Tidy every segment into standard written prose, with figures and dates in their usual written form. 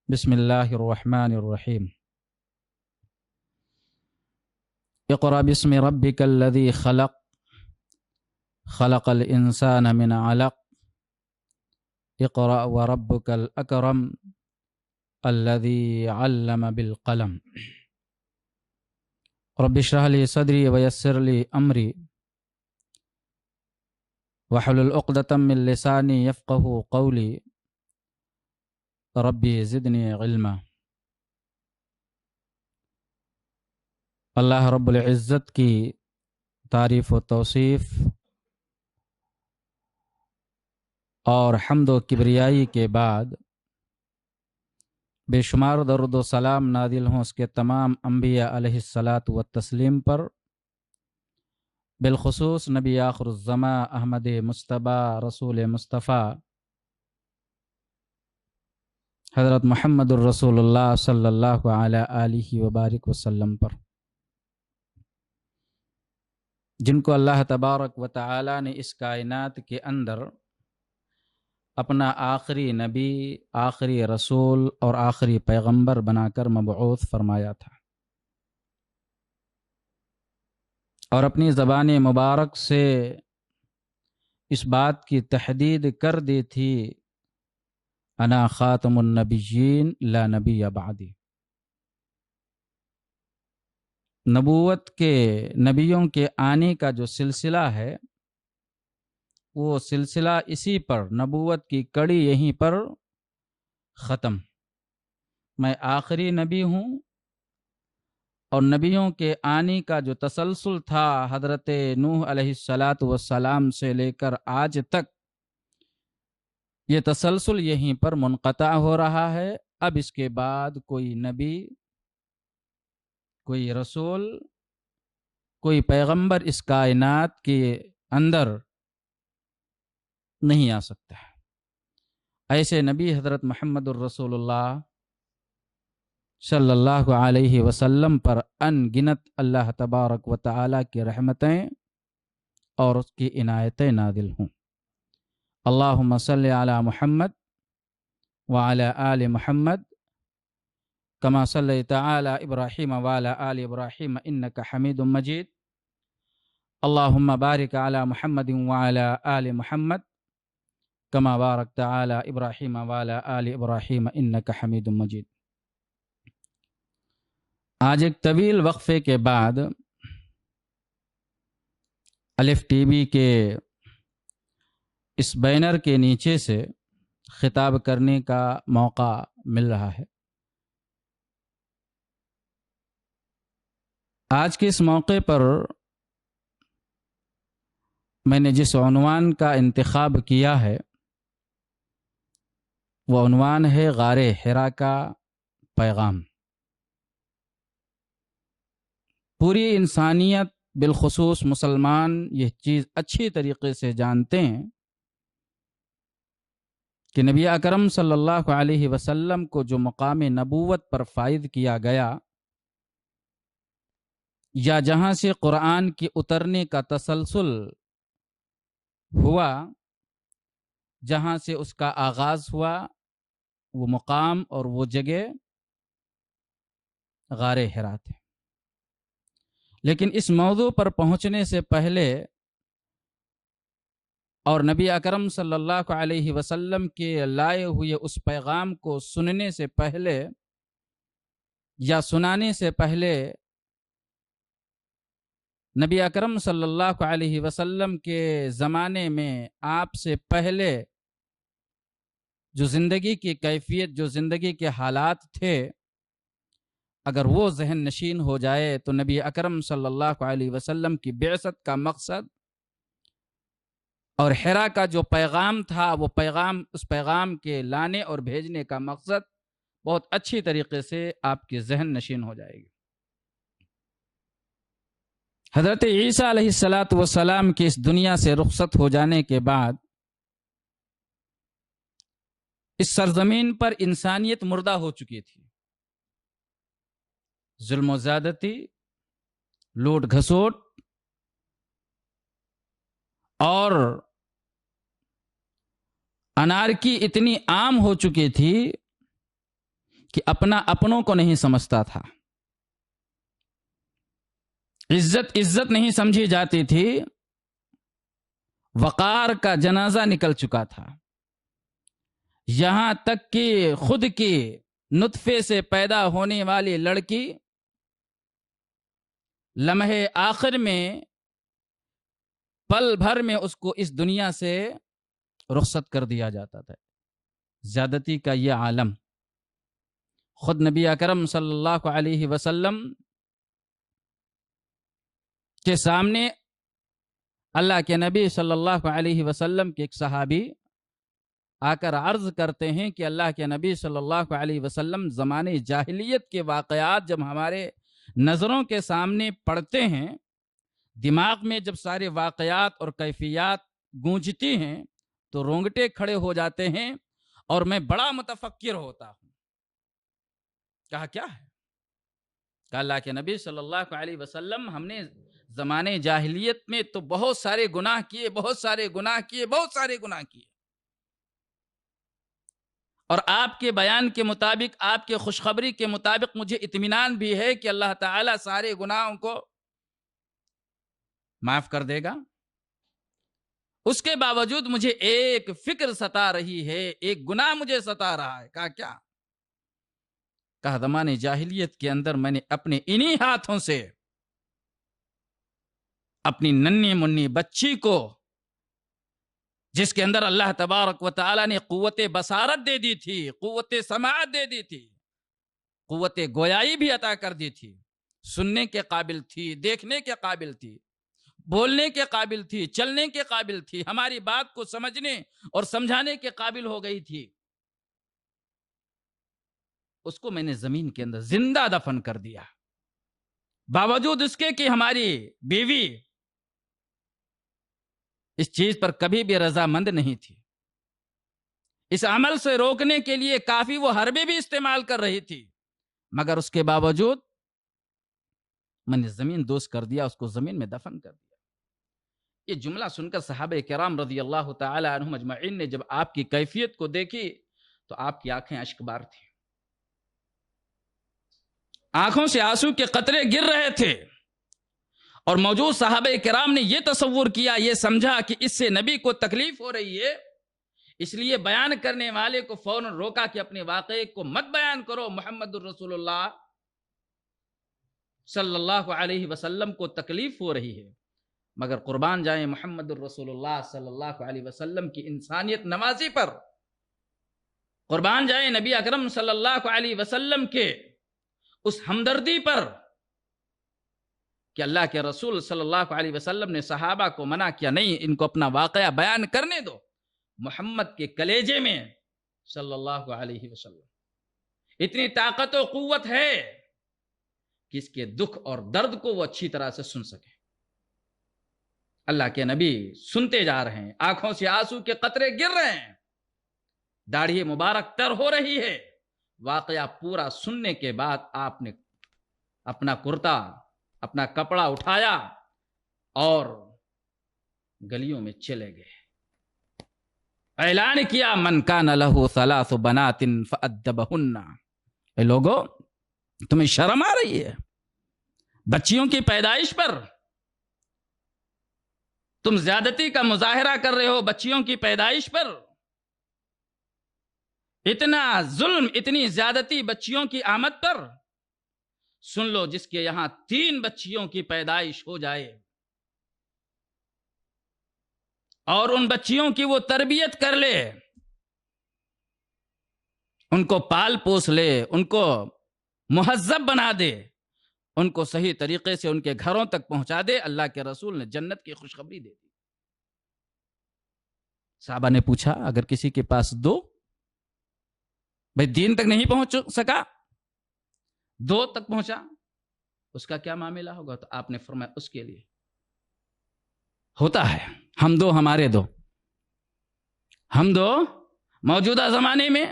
بسم اللہ الرحمن الرحیم اقرأ باسم ربک الذی خلق خلق الانسان من علق اقرأ وربک الاکرم الذی علم بالقلم رب اشرح لی صدری ویسر لی امری واحلل عقدۃ من لسانی یفقهوا قولی ربی زدنی علما۔ اللہ رب العزت کی تعریف و توصیف اور حمد و کبریائی کے بعد بے شمار درود و سلام نازل ہوں اس کے تمام انبیاء علیہ الصلاۃ والتسلیم پر، بالخصوص نبی آخر الزماں احمد مصطفیٰ رسول مصطفیٰ حضرت محمد الرسول اللہ صلی اللہ علیہ آلہ وبارک وسلم پر، جن کو اللہ تبارک و تعالی نے اس کائنات کے اندر اپنا آخری نبی، آخری رسول اور آخری پیغمبر بنا کر مبعوث فرمایا تھا، اور اپنی زبان مبارک سے اس بات کی تحدید کر دی تھی انا خاتم النبیین لا نبی بعدی۔ نبوت کے نبیوں کے آنے کا جو سلسلہ ہے وہ سلسلہ اسی پر، نبوت کی کڑی یہیں پر ختم۔ میں آخری نبی ہوں، اور نبیوں کے آنے کا جو تسلسل تھا حضرت نوح علیہ السلام سے لے کر آج تک، یہ تسلسل یہیں پر منقطع ہو رہا ہے۔ اب اس کے بعد کوئی نبی، کوئی رسول، کوئی پیغمبر اس کائنات کے اندر نہیں آ سکتا۔ ایسے نبی حضرت محمد الرسول اللہ صلی اللہ علیہ وسلم پر ان گنت اللہ تبارک و تعالی کی رحمتیں اور اس کی عنایتیں نازل ہوں۔ اللہم صلی علی محمد وعلی آل محمد کما صلیت علی ابراہیم وعلی آل ابراہیم انک حمید مجید۔ اللہم بارک علی محمد وعلی آل محمد کما بارکت علی ابراہیم وعلی آل ابراہیم انک حمید مجید۔ آج ایک طویل وقفے کے بعد الف ٹی وی کے اس بینر کے نیچے سے خطاب کرنے کا موقع مل رہا ہے۔ آج کے اس موقع پر میں نے جس عنوان کا انتخاب کیا ہے وہ عنوان ہے غار حرا کا پیغام۔ پوری انسانیت بالخصوص مسلمان یہ چیز اچھی طریقے سے جانتے ہیں کہ نبی اکرم صلی اللہ علیہ وسلم کو جو مقام نبوت پر فائز کیا گیا، یا جہاں سے قرآن کے اترنے کا تسلسل ہوا، جہاں سے اس کا آغاز ہوا، وہ مقام اور وہ جگہ غار حرا تھے۔ لیکن اس موضوع پر پہنچنے سے پہلے اور نبی اکرم صلی اللہ علیہ وسلم کے لائے ہوئے اس پیغام کو سننے سے پہلے یا سنانے سے پہلے، نبی اکرم صلی اللہ علیہ وسلم کے زمانے میں آپ سے پہلے جو زندگی کی کیفیت، جو زندگی کے حالات تھے، اگر وہ ذہن نشین ہو جائے تو نبی اکرم صلی اللہ علیہ وسلم کی بعثت کا مقصد اور حرا کا جو پیغام تھا، وہ پیغام، اس پیغام کے لانے اور بھیجنے کا مقصد بہت اچھی طریقے سے آپ کے ذہن نشین ہو جائے گی۔ حضرت عیسیٰ علیہ السلام کے اس دنیا سے رخصت ہو جانے کے بعد اس سرزمین پر انسانیت مردہ ہو چکی تھی۔ ظلم و زیادتی، لوٹ گھسوٹ اور انارکی اتنی عام ہو چکی تھی کہ اپنوں کو نہیں سمجھتا تھا، عزت نہیں سمجھی جاتی تھی، وقار کا جنازہ نکل چکا تھا، یہاں تک کہ خود کی نطفے سے پیدا ہونے والی لڑکی لمحے آخر میں، پل بھر میں اس کو اس دنیا سے رخصت کر دیا جاتا تھا۔ زیادتی کا یہ عالم، خود نبی اکرم صلی اللہ علیہ وسلم کے سامنے اللہ کے نبی صلی اللہ علیہ وسلم کے ایک صحابی آ کر عرض کرتے ہیں کہ اللہ کے نبی صلی اللہ علیہ وسلم زمانے جاہلیت کے واقعات جب ہمارے نظروں کے سامنے پڑتے ہیں، دماغ میں جب سارے واقعات اور کیفیات گونجتی ہیں تو رونگٹے کھڑے ہو جاتے ہیں اور میں بڑا متفکر ہوتا ہوں۔ کہا کیا ہے؟ کہا اللہ کے نبی صلی اللہ علیہ وسلم ہم نے زمانے جاہلیت میں تو بہت سارے گناہ کیے، اور آپ کے بیان کے مطابق، آپ کے خوشخبری کے مطابق مجھے اطمینان بھی ہے کہ اللہ تعالیٰ سارے گناہوں کو معاف کر دے گا۔ اس کے باوجود مجھے ایک فکر ستا رہی ہے، ایک گناہ مجھے ستا رہا ہے۔ کہا کیا؟ کہا زمانے جاہلیت کے اندر میں نے اپنے انہی ہاتھوں سے اپنی ننھی منی بچی کو، جس کے اندر اللہ تبارک و تعالیٰ نے قوت بصارت دے دی تھی، قوت سماعت دے دی تھی، قوت گویائی بھی عطا کر دی تھی، سننے کے قابل تھی، دیکھنے کے قابل تھی، بولنے کے قابل تھی، چلنے کے قابل تھی، ہماری بات کو سمجھنے اور سمجھانے کے قابل ہو گئی تھی، اس کو میں نے زمین کے اندر زندہ دفن کر دیا، باوجود اس کے کہ ہماری بیوی اس چیز پر کبھی بھی رضامند نہیں تھی، اس عمل سے روکنے کے لیے کافی وہ حربے بھی استعمال کر رہی تھی، مگر اس کے باوجود میں نے زمین دوز کر دیا، اس کو زمین میں دفن کر دیا۔ یہ جملہ سن کر صحابہ کرام رضی اللہ تعالی عنہم اجمعین نے جب آپ کی کیفیت کو دیکھی تو آپ کی آنکھیں اشک بار تھیں، آنکھوں سے آنسو کے قطرے گر رہے تھے، اور موجود صحابہ کرام نے یہ تصور کیا، یہ سمجھا کہ اس سے نبی کو تکلیف ہو رہی ہے، اس لیے بیان کرنے والے کو فوراً روکا کہ اپنے واقعے کو مت بیان کرو، محمد الرسول اللہ صلی اللہ علیہ وسلم کو تکلیف ہو رہی ہے۔ مگر قربان جائیں محمد الرسول اللہ صلی اللہ علیہ وسلم کی انسانیت نوازی پر، قربان جائیں نبی اکرم صلی اللہ علیہ وسلم کے اس ہمدردی پر کہ اللہ کے رسول صلی اللہ علیہ وسلم نے صحابہ کو منع کیا، نہیں، ان کو اپنا واقعہ بیان کرنے دو۔ محمد کے کلیجے میں صلی اللہ علیہ وسلم اتنی طاقت و قوت ہے کہ اس کے دکھ اور درد کو وہ اچھی طرح سے سن سکے۔ اللہ کے نبی سنتے جا رہے ہیں، آنکھوں سے آنسو کے قطرے گر رہے ہیں، داڑھی مبارک تر ہو رہی ہے۔ واقعہ پورا سننے کے بعد آپ نے اپنا کرتا، اپنا کپڑا اٹھایا اور گلیوں میں چلے گئے، اعلان کیا من کان لہ ثلاث بنات فأدبہن۔ اے لوگو، تمہیں شرم آ رہی ہے؟ بچیوں کی پیدائش پر تم زیادتی کا مظاہرہ کر رہے ہو، بچیوں کی پیدائش پر اتنا ظلم، اتنی زیادتی بچیوں کی آمد پر۔ سن لو، جس کے یہاں 3 بچیوں کی پیدائش ہو جائے اور ان بچیوں کی وہ تربیت کر لے، ان کو پال پوس لے، ان کو مہذب بنا دے، ان کو صحیح طریقے سے ان کے گھروں تک پہنچا دے، اللہ کے رسول نے جنت کی خوشخبری دے دی۔ صحابہ نے پوچھا اگر کسی کے پاس 2، بھئی دین تک نہیں پہنچ سکا، 2 تک پہنچا، اس کا کیا معاملہ ہوگا؟ تو آپ نے فرمایا اس کے لیے ہوتا ہے، ہم 2 ہمارے 2، ہم 2 موجودہ زمانے میں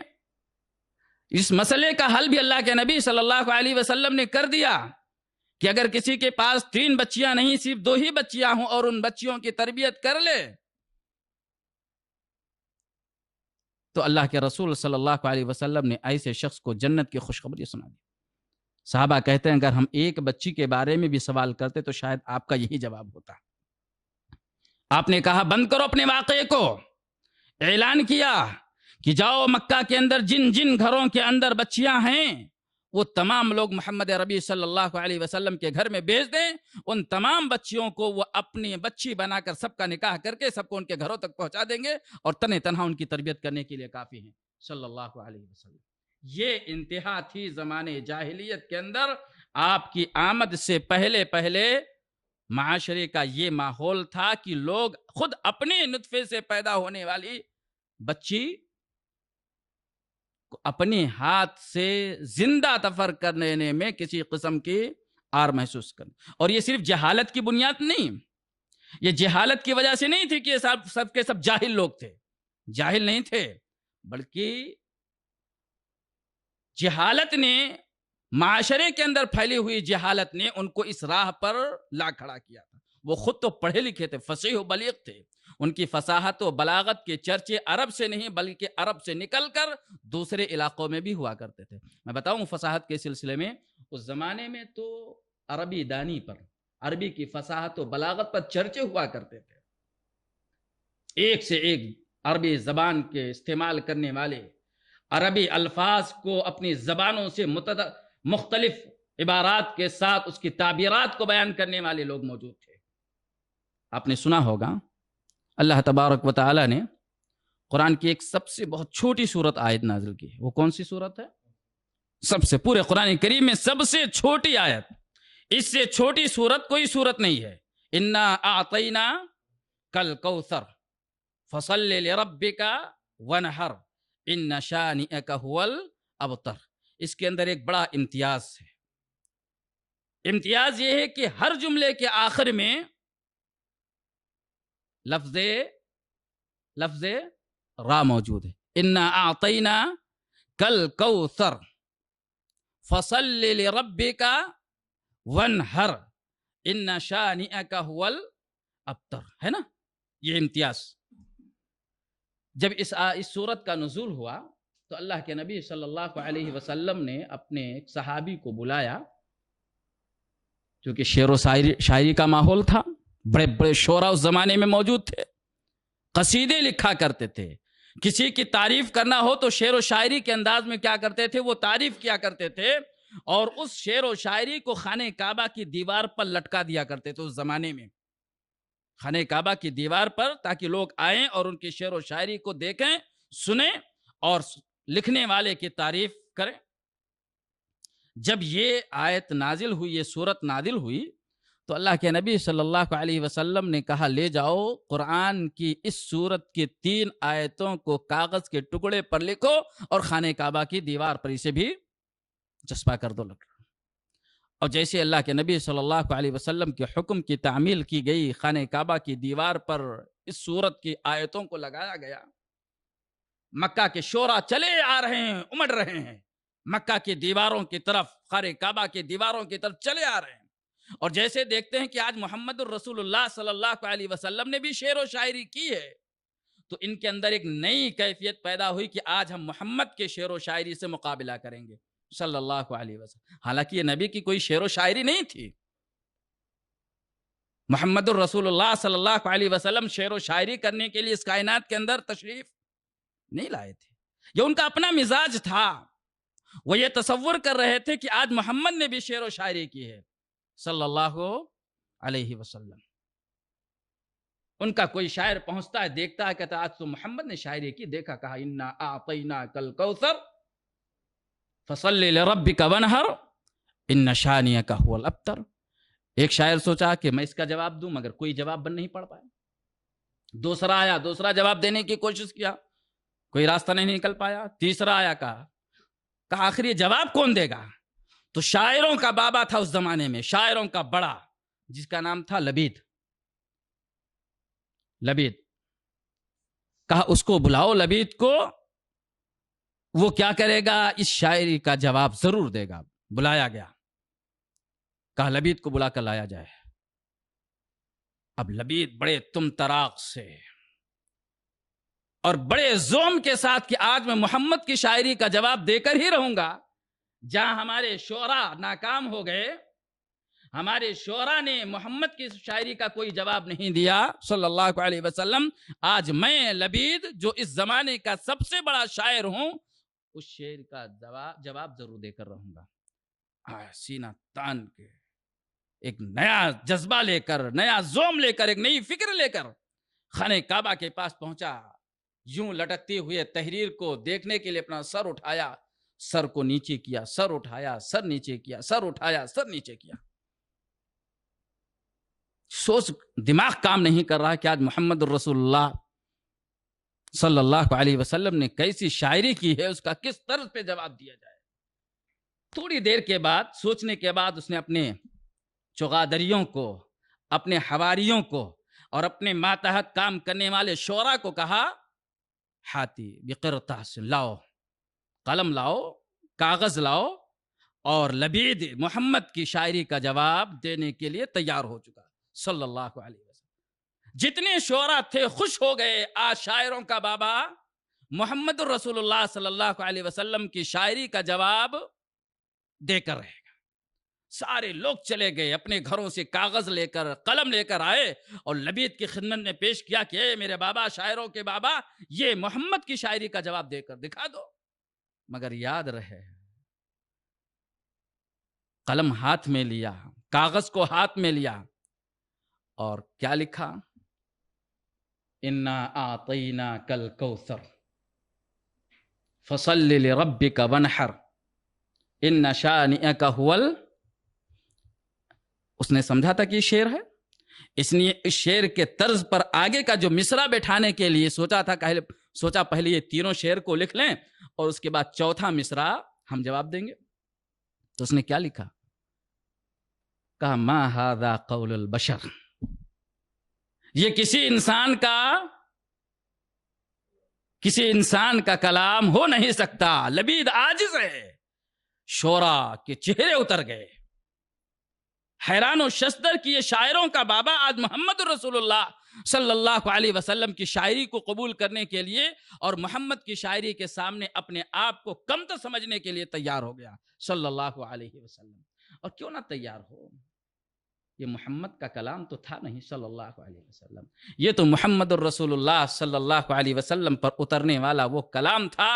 اس مسئلے کا حل بھی اللہ کے نبی صلی اللہ علیہ وسلم نے کر دیا کہ اگر کسی کے پاس 3 بچیاں نہیں، صرف 2 ہی بچیاں ہوں اور ان بچیوں کی تربیت کر لے تو اللہ کے رسول صلی اللہ علیہ وسلم نے ایسے شخص کو جنت کی خوشخبری سنا دی۔ صحابہ کہتے ہیں اگر ہم ایک بچی کے بارے میں بھی سوال کرتے تو شاید آپ کا یہی جواب ہوتا۔ آپ نے کہا بند کرو اپنے واقعے کو، اعلان کیا کہ جاؤ مکہ کے اندر جن جن گھروں کے اندر بچیاں ہیں وہ تمام لوگ محمد عربی صلی اللہ علیہ وسلم کے گھر میں بھیج دیں، ان تمام بچیوں کو وہ اپنی بچی بنا کر سب کا نکاح کر کے سب کو ان کے گھروں تک پہنچا دیں گے اور تنہا تنہا ان کی تربیت کرنے کے لیے کافی ہیں صلی اللہ علیہ وسلم۔ یہ انتہا تھی زمانے جاہلیت کے اندر۔ آپ کی آمد سے پہلے پہلے معاشرے کا یہ ماحول تھا کہ لوگ خود اپنے نطفے سے پیدا ہونے والی بچی کو اپنے ہاتھ سے زندہ دفن کرنے میں کسی قسم کی آر محسوس کرنا۔ اور یہ صرف جہالت کی بنیاد نہیں، یہ جہالت کی وجہ سے نہیں تھی کہ یہ سب کے سب جاہل لوگ تھے، جاہل نہیں تھے، بلکہ جہالت نے، معاشرے کے اندر پھیلی ہوئی جہالت نے ان کو اس راہ پر لا کھڑا کیا تھا۔ وہ خود تو پڑھے لکھے تھے، فصیح و بلیغ تھے، ان کی فصاحت و بلاغت کے چرچے عرب سے نہیں بلکہ عرب سے نکل کر دوسرے علاقوں میں بھی ہوا کرتے تھے۔ میں بتاؤں فصاحت کے سلسلے میں، اس زمانے میں تو عربی دانی پر، عربی کی فصاحت و بلاغت پر چرچے ہوا کرتے تھے۔ ایک سے ایک عربی زبان کے استعمال کرنے والے، عربی الفاظ کو اپنی زبانوں سے مختلف عبارات کے ساتھ اس کی تعبیرات کو بیان کرنے والے لوگ موجود تھے۔ آپ نے سنا ہوگا اللہ تبارک و تعالی نے قرآن کی ایک سب سے بہت چھوٹی سورت آیت نازل کی۔ وہ کون سی سورت ہے؟ سب سے، پورے قرآن کریم میں سب سے چھوٹی آیت، اس سے چھوٹی سورت کوئی سورت نہیں ہے۔ انا اعطینا کل کوثر فصل لربک ونحر ان شانئک هو الابتر۔ اس کے اندر ایک بڑا امتیاز ہے۔ امتیاز یہ ہے کہ ہر جملے کے آخر میں لفظ را موجود ہے۔ انا اعطینا کل کوثر فصل لربک ونحر ان شانئک هو الابتر، ہے نا یہ امتیاز۔ جب اس سورت کا نزول ہوا تو اللہ کے نبی صلی اللہ علیہ وسلم نے اپنے ایک صحابی کو بلایا، کیونکہ شعر و شاعری کا ماحول تھا، بڑے بڑے شعراء اس زمانے میں موجود تھے، قصیدے لکھا کرتے تھے۔ کسی کی تعریف کرنا ہو تو شعر و شاعری کے انداز میں کیا کرتے تھے، وہ تعریف کیا کرتے تھے اور اس شعر و شاعری کو خانہ کعبہ کی دیوار پر لٹکا دیا کرتے تھے اس زمانے میں، خانہ کعبہ کی دیوار پر، تاکہ لوگ آئیں اور ان کی شعر و شاعری کو دیکھیں، سنیں اور لکھنے والے کی تعریف کریں۔ جب یہ آیت نازل ہوئی، یہ سورت نازل ہوئی، تو اللہ کے نبی صلی اللہ علیہ وسلم نے کہا لے جاؤ قرآن کی اس سورت کی 3 آیتوں کو کاغذ کے ٹکڑے پر لکھو اور خانہ کعبہ کی دیوار پر اسے بھی چسپا کر دو۔ اور جیسے اللہ کے نبی صلی اللہ علیہ وسلم کے حکم کی تعمیل کی گئی، خانہ کعبہ کی دیوار پر اس سورت کی آیتوں کو لگایا گیا۔ مکہ کے شعراء چلے آ رہے ہیں، امڑ رہے ہیں مکہ کی دیواروں کی طرف، خانہ کعبہ کی دیواروں کی طرف چلے آ رہے ہیں۔ اور جیسے دیکھتے ہیں کہ آج محمد الرسول اللہ صلی اللہ علیہ وسلم نے بھی شعر و شاعری کی ہے، تو ان کے اندر ایک نئی کیفیت پیدا ہوئی کہ آج ہم محمد کے شعر و شاعری سے مقابلہ کریں گے صلی اللہ علیہ وسلم۔ حالانکہ یہ نبی کی کوئی شعر و شاعری نہیں تھی، محمد الرسول اللہ صلی اللہ علیہ وسلم شعر و شاعری کرنے کے لیے اس کائنات کے اندر تشریف نہیں لائے تھے، یہ ان کا اپنا مزاج تھا۔ وہ یہ تصور کر رہے تھے کہ آج محمد نے بھی شعر و شاعری کی ہے صلی اللہ علیہ وسلم۔ ان کا کوئی شاعر پہنچتا ہے، دیکھتا ہے، کہتا ہے آج تو محمد نے شاعری کی، دیکھا، کہا انا اعطینا کل کوثر فصل لربک ونحر ان شانئک هو الابتر۔ ایک شاعر سوچا کہ میں اس کا جواب دوں، مگر کوئی جواب بن نہیں پڑ پایا۔ دوسرا آیا، دوسرا جواب دینے کی کوشش کیا، کوئی راستہ نہیں نکل پایا۔ تیسرا آیا، کہا آخر یہ جواب کون دے گا؟ تو شاعروں کا بابا تھا اس زمانے میں، شاعروں کا بڑا، جس کا نام تھا لبید۔ کہا اس کو بلاؤ، لبید کو، وہ کیا کرے گا، اس شاعری کا جواب ضرور دے گا۔ بلایا گیا، کہا لبید کو بلا کر لایا جائے۔ اب لبید بڑے تم تراق سے اور بڑے زوم کے ساتھ کہ آج میں محمد کی شاعری کا جواب دے کر ہی رہوں گا. جہاں ہمارے شعرا ناکام ہو گئے، ہمارے شعرا نے محمد کی شاعری کا کوئی جواب نہیں دیا صلی اللہ علیہ وسلم، آج میں لبید جو اس زمانے کا سب سے بڑا شاعر ہوں، اس شعر کا جواب ضرور دے کر رہوں گا. سینہ تان کے ایک نیا جذبہ لے کر، نیا زوم لے کر، ایک نئی فکر لے کر خانہ کعبہ کے پاس پہنچا. یوں لٹکتے ہوئے تحریر کو دیکھنے کے لیے اپنا سر اٹھایا، سر کو نیچے کیا، سر اٹھایا، سر نیچے کیا، سر اٹھایا، سر نیچے کیا. سوچ دماغ کام نہیں کر رہا کہ آج محمد الرسول اللہ صلی اللہ علیہ وسلم نے کیسی شاعری کی ہے، اس کا کس طرز پہ جواب دیا جائے. تھوڑی دیر کے بعد سوچنے کے بعد اس نے اپنے چغادریوں کو، اپنے حواریوں کو اور اپنے ماتحت کام کرنے والے شعراء کو کہا، ہاتھی بقرطاس، لاؤ قلم، لاؤ کاغذ، لاؤ. اور لبید محمد کی شاعری کا جواب دینے کے لیے تیار ہو چکا صلی اللہ علیہ وسلم. جتنے شعراء تھے خوش ہو گئے، آج شاعروں کا بابا محمد الرسول اللہ صلی اللہ علیہ وسلم کی شاعری کا جواب دے کر رہے گا. سارے لوگ چلے گئے، اپنے گھروں سے کاغذ لے کر، قلم لے کر آئے اور لبید کی خدمت میں پیش کیا کہ اے میرے بابا، شاعروں کے بابا، یہ محمد کی شاعری کا جواب دے کر دکھا دو. مگر یاد رہے، قلم ہاتھ میں لیا، کاغذ کو ہاتھ میں لیا اور کیا لکھا؟ انا اعطیناک الکوثر فصل لربک وانحر ان شانئک هو اس نے سمجھا تھا کہ یہ شعر ہے، اس نے اس شعر کے طرز پر آگے کا جو مصرع بٹھانے کے لیے سوچا پہلے یہ تینوں شعر کو لکھ لیں اور اس کے بعد چوتھا مصرع ہم جواب دیں گے. تو اس نے کیا لکھا؟ کہا ما ھذا قول البشر، یہ کسی انسان کا کلام ہو نہیں سکتا. لبید عاجز ہے. شعراء کے چہرے اتر گئے، حیران و ششدر کی یہ شاعروں کا بابا آج محمد الرسول اللہ صلی اللہ علیہ وسلم کی شاعری کو قبول کرنے کے لیے اور محمد کی شاعری کے سامنے اپنے آپ کو کمتر سمجھنے کے لیے تیار ہو گیا صلی اللہ علیہ وسلم. اور کیوں نہ تیار ہو، یہ محمد کا کلام تو تھا نہیں صلی اللہ علیہ وسلم، یہ تو محمد الرسول اللہ صلی اللہ علیہ وسلم پر اترنے والا وہ کلام تھا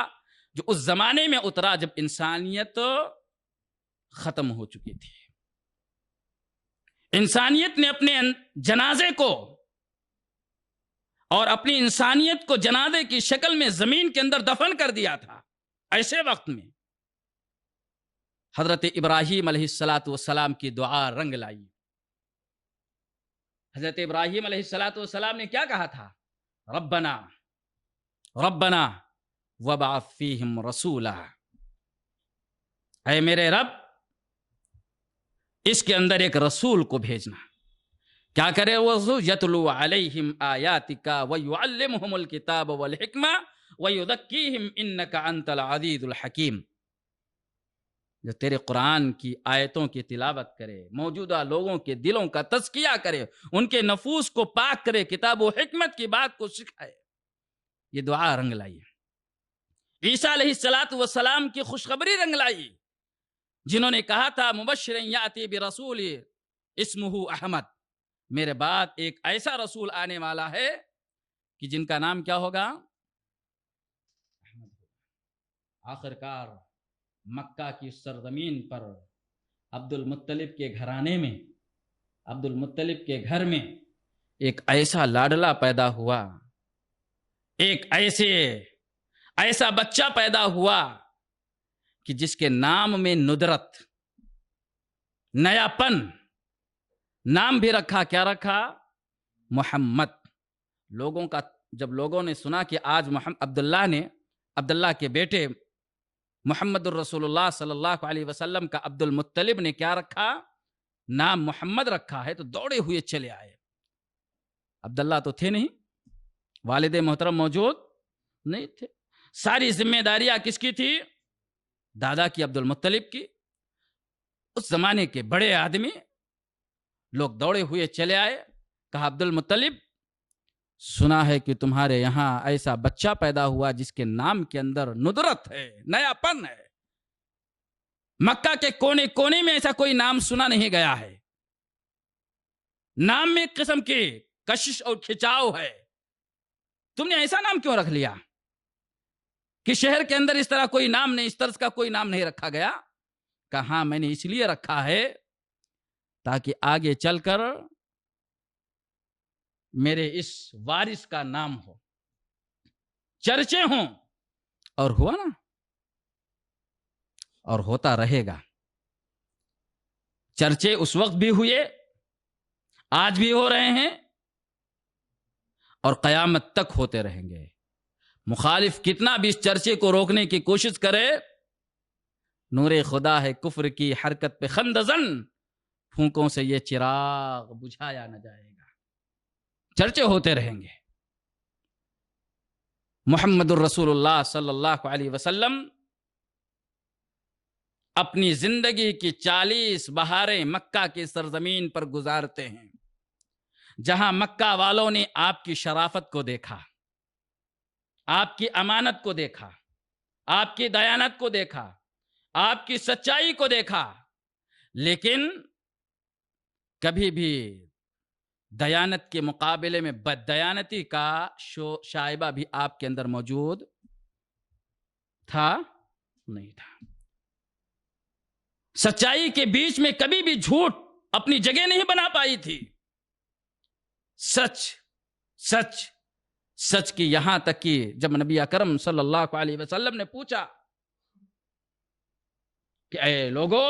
جو اس زمانے میں اترا جب انسانیت ختم ہو چکی تھی. انسانیت نے اپنے جنازے کو اور اپنی انسانیت کو جنازے کی شکل میں زمین کے اندر دفن کر دیا تھا. ایسے وقت میں حضرت ابراہیم علیہ السلام کی دعا رنگ لائی. حضرت ابراہیم علیہ السلام نے کیا کہا تھا؟ ربنا وابعث فیہم رسولا، اے میرے رب اس کے اندر ایک رسول کو بھیجنا. کیا کرے وہ رسول؟ یتلو علیہم آیاتک ویعلمہم الکتاب والحکمہ ویزکیہم انک انت العزیز الحکیم. جو تیرے قرآن کی آیتوں کی تلاوت کرے، موجودہ لوگوں کے دلوں کا تزکیہ کرے، ان کے نفوس کو پاک کرے، کتاب و حکمت کی بات کو سکھائے. یہ دعا رنگ لائی. عیسیٰ علیہ السلام کی خوشخبری رنگ لائی، جنہوں نے کہا تھا مبشرا یاتی برسول اسمہ احمد، میرے بعد ایک ایسا رسول آنے والا ہے کہ جن کا نام کیا ہوگا؟ احمد. آخرکار مکہ کی سرزمین پر عبد المطلب کے گھرانے میں، عبد المطلب کے گھر میں ایک ایسا لاڈلا پیدا ہوا، ایک ایسا بچہ پیدا ہوا کہ جس کے نام میں ندرت، نیا پن. نام بھی رکھا، کیا رکھا؟ محمد. جب لوگوں نے سنا کہ آج عبداللہ کے بیٹے محمد الرسول اللہ صلی اللہ علیہ وسلم کا عبد المطلب نے کیا رکھا؟ نام محمد رکھا ہے، تو دوڑے ہوئے چلے آئے. عبداللہ تو تھے نہیں، والد محترم موجود نہیں تھے. ساری ذمہ داریاں کس کی تھی؟ دادا کی، عبد المطلب کی. اس زمانے کے بڑے آدمی لوگ دوڑے ہوئے چلے آئے. کہا عبد المطلب سنا ہے کہ تمہارے یہاں ایسا بچہ پیدا ہوا جس کے نام کے اندر ندرت ہے، نیا پن ہے۔ مکہ کے کونے کونے میں ایسا کوئی نام سنا نہیں گیا ہے۔ نام میں ایک قسم کی کشش اور کھچاؤ ہے۔ تم نے ایسا نام کیوں رکھ لیا کہ شہر کے اندر اس طرح کوئی نام نہیں، اس طرح کا کوئی نام نہیں رکھا گیا؟ کہاں میں نے اس لیے رکھا ہے تاکہ آگے چل کر میرے اس وارث کا نام ہو، چرچے ہوں۔ اور ہوا نا، اور ہوتا رہے گا۔ چرچے اس وقت بھی ہوئے، آج بھی ہو رہے ہیں، اور قیامت تک ہوتے رہیں گے۔ مخالف کتنا بھی اس چرچے کو روکنے کی کوشش کرے، نور خدا ہے کفر کی حرکت پہ خندزن، پھونکوں سے یہ چراغ بجھایا نہ جائے گا۔ چرچے ہوتے رہیں گے۔ محمد الرسول اللہ صلی اللہ علیہ وسلم اپنی زندگی کی 40 بہاریں مکہ کی سرزمین پر گزارتے ہیں، جہاں مکہ والوں نے آپ کی شرافت کو دیکھا، آپ کی امانت کو دیکھا، آپ کی دیانت کو دیکھا، آپ کی سچائی کو دیکھا، لیکن کبھی بھی دیانت کے مقابلے میں بد دیانتی کا شائبہ بھی آپ کے اندر موجود تھا نہیں تھا۔ سچائی کے بیچ میں کبھی بھی جھوٹ اپنی جگہ نہیں بنا پائی تھی۔ سچ سچ سچ کی، یہاں تک کہ جب نبی اکرم صلی اللہ علیہ وسلم نے پوچھا کہ اے لوگو،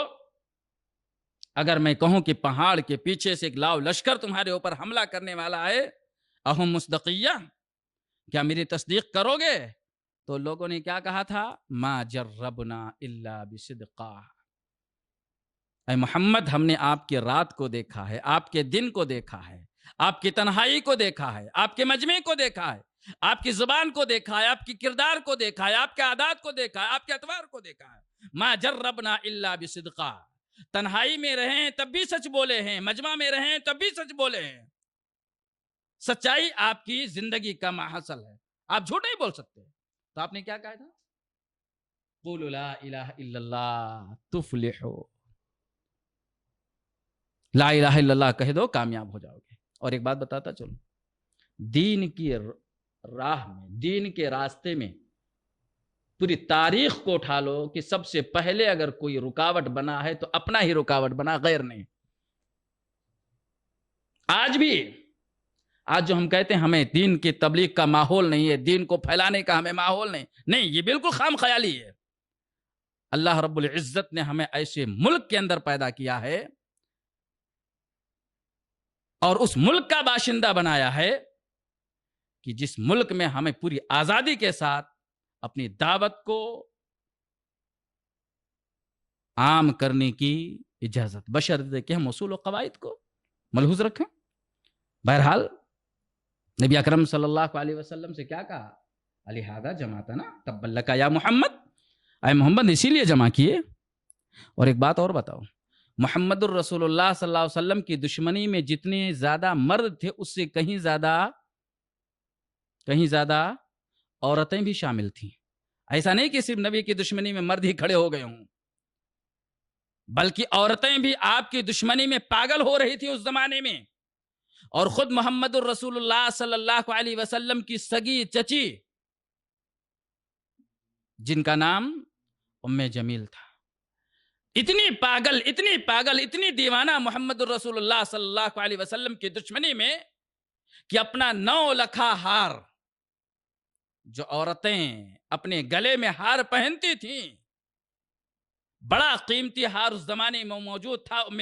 اگر میں کہوں کہ پہاڑ کے پیچھے سے ایک لاؤ لشکر تمہارے اوپر حملہ کرنے والا ہے، اہم مصدقیہ، کیا میری تصدیق کرو گے؟ تو لوگوں نے کیا کہا تھا؟ ما جربنا الا بصدقہ۔ اے محمد، ہم نے آپ کی رات کو دیکھا ہے، آپ کے دن کو دیکھا ہے، آپ کی تنہائی کو دیکھا ہے، آپ کے مجمع کو دیکھا ہے، آپ کی زبان کو دیکھا ہے، آپ کی کردار کو دیکھا ہے، آپ کے عادات کو دیکھا ہے، آپ کے اطوار کو دیکھا ہے۔ ما جربنا الا بصدقہ۔ تنہائی میں رہیں تب بھی سچ بولے ہیں، مجمع میں رہیں تب بھی سچ بولے ہیں۔ سچائی آپ کی زندگی کا محصل ہے، آپ جھوٹ نہیں بول سکتے۔ تو آپ نے کیا کہا تھا؟ قولوا لا الہ الا اللہ تفلحوا۔ لا الہ الا اللہ کہہ دو، کامیاب ہو جاؤ گے۔ اور ایک بات بتاتا چلو، دین کی راہ میں، دین کے راستے میں پوری تاریخ کو اٹھا لو کہ سب سے پہلے اگر کوئی رکاوٹ بنا ہے تو اپنا ہی رکاوٹ بنا، غیر نہیں۔ آج بھی، آج جو ہم کہتے ہیں ہمیں دین کی تبلیغ کا ماحول نہیں ہے، دین کو پھیلانے کا ہمیں ماحول نہیں، یہ بالکل خام خیالی ہے۔ اللہ رب العزت نے ہمیں ایسے ملک کے اندر پیدا کیا ہے اور اس ملک کا باشندہ بنایا ہے کہ جس ملک میں ہمیں پوری آزادی کے ساتھ اپنی دعوت کو عام کرنے کی اجازت، بشرطے کہ ہم اصول و قواعد کو ملحوظ رکھیں۔ بہرحال نبی اکرم صلی اللہ علیہ وسلم سے کیا کہا؟ لہذا جماعتنا تبا لک یا محمد، اے محمد اسی لیے جمع کیے۔ اور ایک بات اور بتاؤ، محمد الرسول اللہ صلی اللہ علیہ وسلم کی دشمنی میں جتنے زیادہ مرد تھے، اس سے کہیں زیادہ عورتیں بھی شامل تھیں۔ ایسا نہیں کہ صرف نبی کی دشمنی میں مرد ہی کھڑے ہو گئے ہوں، بلکہ عورتیں بھی آپ کی دشمنی میں پاگل ہو رہی تھی اس زمانے میں۔ اور خود محمد الرسول اللہ صلی اللہ علیہ وسلم کی سگی چچی، جن کا نام ام جمیل تھا، اتنی پاگل اتنی دیوانہ محمد الرسول اللہ صلی اللہ علیہ وسلم کی دشمنی میں کہ اپنا 9 لکھا ہار، جو عورتیں اپنے گلے میں ہار پہنتی تھیں، بڑا قیمتی ہار اس زمانے میں موجود تھا ام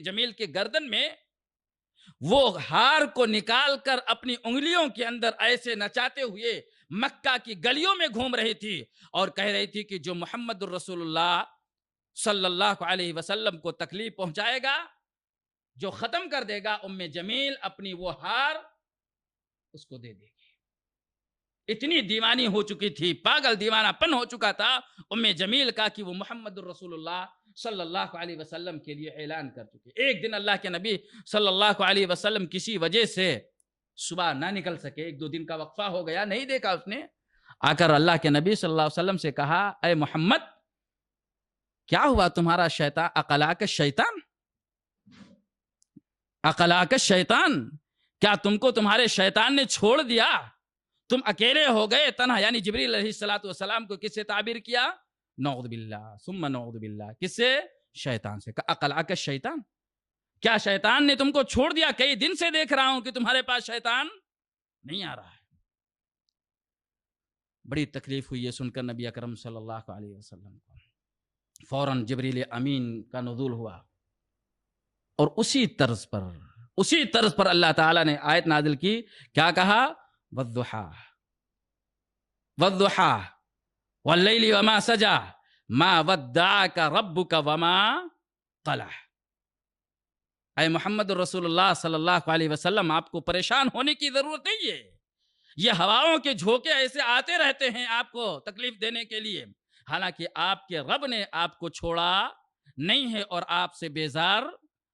جمیل کے گردن میں، وہ ہار کو نکال کر اپنی انگلیوں کے اندر ایسے نچاتے ہوئے مکہ کی گلیوں میں گھوم رہی تھی اور کہہ رہی تھی کہ جو محمد الرسول اللہ صلی اللہ علیہ وسلم کو تکلیف پہنچائے گا، جو ختم کر دے گا، ام جمیل اپنی وہ ہار اس کو دے دے گی۔ اتنی دیوانی ہو چکی تھی، پاگل دیوانہ پن ہو چکا تھا ام جمیل کا کہ وہ محمد الرسول اللہ صلی اللہ علیہ وسلم کے لیے اعلان کر چکی۔ ایک دن اللہ کے نبی صلی اللہ علیہ وسلم کسی وجہ سے صبح نہ نکل سکے، 1-2 دن کا وقفہ ہو گیا، نہیں دیکھا اس نے، آ کر اللہ کے نبی صلی اللہ علیہ وسلم سے کہا اے محمد کیا ہوا تمہارا شیطان عقلاک الشیطان، عقلاک الشیطان، کیا تم کو تمہارے شیطان نے چھوڑ دیا، تم اکیلے ہو گئے تنہا؟ یعنی جبریل علیہ الصلوۃ والسلام کو کس سے تعبیر کیا؟ نعوذ باللہ ثم نعوذ باللہ، کس سے؟ شیطان سے۔ عقلاک الشیطان، کیا شیطان نے تم کو چھوڑ دیا؟ کئی دن سے دیکھ رہا ہوں کہ تمہارے پاس شیطان نہیں آ رہا ہے۔ بڑی تکلیف ہوئی ہے سن کر نبی اکرم صلی اللہ علیہ وسلم کو، فوراً جبریل امین کا نزول ہوا، اور اسی طرز پر اللہ تعالیٰ نے آیت نازل کی، کیا کہا؟ والضحیٰ والضحیٰ واللیل وما سجا ما ودعک ربک وما قلع۔ اے محمد الرسول اللہ صلی اللہ علیہ وسلم، آپ کو پریشان ہونے کی ضرورت نہیں ہے، یہ ہواؤں کے جھونکے ایسے آتے رہتے ہیں آپ کو تکلیف دینے کے لیے، حالانکہ آپ کے رب نے آپ کو چھوڑا نہیں ہے اور آپ سے بیزار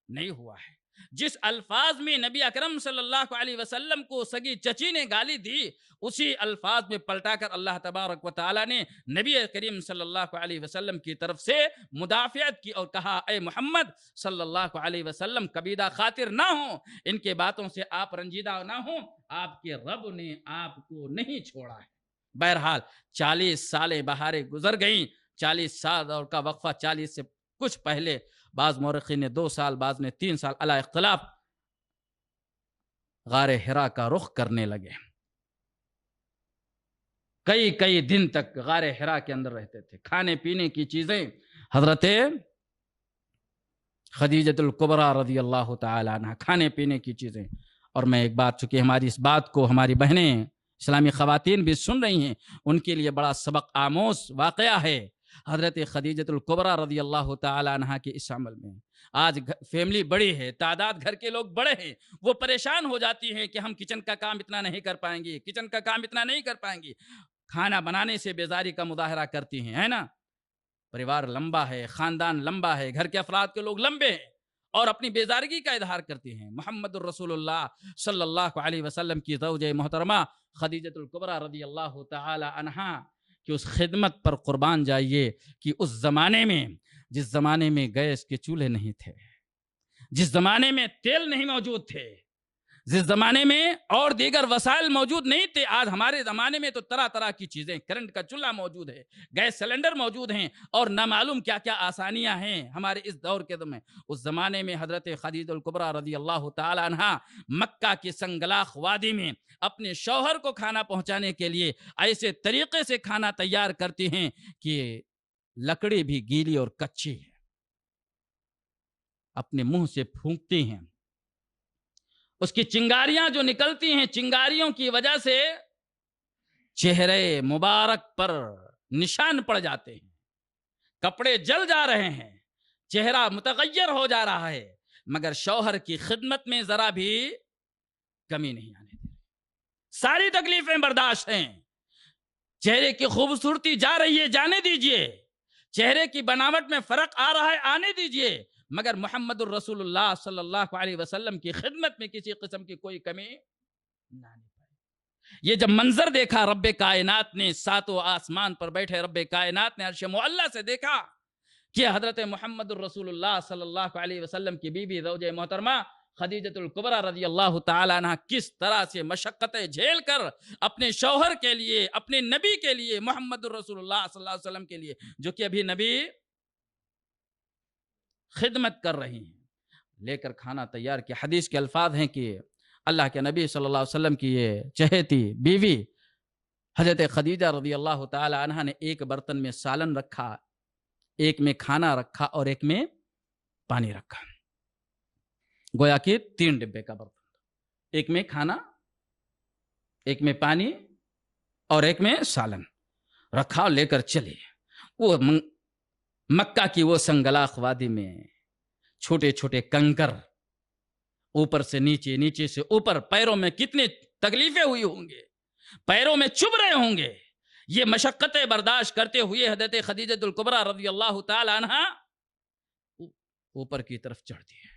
نہیں ہوا ہے۔ جس الفاظ میں نبی اکرم صلی اللہ علیہ وسلم کو سگی چچی نے گالی دی، اسی الفاظ میں پلٹا کر اللہ تبارک و تعالیٰ نے نبی کریم صلی اللہ علیہ وسلم کی طرف سے مدافعت کی اور کہا اے محمد صلی اللہ علیہ وسلم کبیدہ خاطر نہ ہوں، ان کے باتوں سے آپ رنجیدہ نہ ہوں، آپ کے رب نے آپ کو نہیں چھوڑا ہے۔ بہرحال 40 سالیں بہاریں گزر گئیں، 40 سال اور کا وقفہ، 40 سے کچھ پہلے، بعض مورخین نے 2 سال، بعض نے 3 سال، علی اختلاف، غار حرا کا رخ کرنے لگے۔ کئی دن تک غار حرا کے اندر رہتے تھے، کھانے پینے کی چیزیں حضرت خدیجۃ الکبریٰ رضی اللہ تعالی عنہ، کھانے پینے کی چیزیں۔ اور میں ایک بات، چونکہ ہماری اس بات کو ہماری بہنیں اسلامی خواتین بھی سن رہی ہیں، ان کے لیے بڑا سبق آموز واقعہ ہے۔ حضرت خدیجۃ الکبریٰ رضی اللہ تعالی عنہ کے اس عمل میں، آج فیملی بڑی ہے، تعداد گھر کے لوگ بڑے ہیں، وہ پریشان ہو جاتی ہیں کہ ہم کچن کا کام اتنا نہیں کر پائیں گے، کچن کا کام اتنا نہیں کر پائیں گے، کھانا بنانے سے بیزاری کا مظاہرہ کرتی ہیں، ہے نا؟ پریوار لمبا ہے، خاندان لمبا ہے، گھر کے افراد کے لوگ لمبے ہیں، اور اپنی بیزارگی کا اظہار کرتے ہیں۔ محمد الرسول اللہ صلی اللہ علیہ وسلم کی زوجہ محترمہ خدیجۃ الکبریٰ رضی اللہ تعالی عنہا کہ اس خدمت پر قربان جائیے کہ اس زمانے میں، جس زمانے میں گیس کے چولہے نہیں تھے، جس زمانے میں تیل نہیں موجود تھے، جس زمانے میں اور دیگر وسائل موجود نہیں تھے، آج ہمارے زمانے میں تو طرح طرح کی چیزیں، کرنٹ کا چولہا موجود ہے، گیس سلنڈر موجود ہیں، اور نہ معلوم کیا کیا آسانیاں ہیں ہمارے اس دور کے دور میں۔ اس زمانے میں حضرت خدیجہ الکبریٰ رضی اللہ تعالی عنہا مکہ کی سنگلاخ وادی میں اپنے شوہر کو کھانا پہنچانے کے لیے ایسے طریقے سے کھانا تیار کرتی ہیں کہ لکڑی بھی گیلی اور کچی ہے، اپنے منہ سے پھونکتی ہیں، اس کی چنگاریاں جو نکلتی ہیں، چنگاریوں کی وجہ سے چہرے مبارک پر نشان پڑ جاتے ہیں، کپڑے جل جا رہے ہیں، چہرہ متغیر ہو جا رہا ہے، مگر شوہر کی خدمت میں ذرا بھی کمی نہیں آنے دے، ساری تکلیفیں برداشت ہیں، چہرے کی خوبصورتی جا رہی ہے، جانے دیجئے، چہرے کی بناوٹ میں فرق آ رہا ہے، آنے دیجئے، مگر محمد الرسول اللہ صلی اللہ علیہ وسلم کی خدمت میں کسی قسم کی کوئی کمی نہ آنے پائے۔ یہ جب منظر دیکھا رب کائنات نے، ساتوں آسمان پر بیٹھے رب کائنات نے عرش معلیٰ سے دیکھا کہ حضرت محمد الرسول اللہ صلی اللہ علیہ وسلم کی بیوی زوجہ محترمہ خدیجۃ الکبریٰ رضی اللہ تعالی عنہ کس طرح سے مشقتیں جھیل کر اپنے شوہر کے لیے، اپنے نبی کے لیے، محمد الرسول اللہ صلی اللہ علیہ وسلم کے لیے، جو کہ ابھی نبی خدمت کر رہی ہیں، لے کر کھانا تیار کیا۔ حدیث کے الفاظ ہیں کہ اللہ کے نبی صلی اللہ علیہ وسلم کی یہ چہیتی بیوی حضرت خدیجہ رضی اللہ تعالی عنہ نے ایک برتن میں سالن رکھا، ایک میں کھانا رکھا اور ایک میں پانی رکھا، گویا کہ 3 ڈبے کا برتن، ایک میں کھانا، ایک میں پانی اور ایک میں سالن رکھا اور لے کر چلے۔ وہ مکہ کی وہ سنگلاخ وادی میں چھوٹے چھوٹے کنکر، اوپر سے نیچے، نیچے سے اوپر، پیروں میں کتنی تکلیفیں ہوئی ہوں گے، پیروں میں چبھ رہے ہوں گے، یہ مشقتیں برداشت کرتے ہوئے حضرت خدیجۃ الکبریٰ رضی اللہ تعالی عنہ اوپر کی طرف چڑھتی ہے۔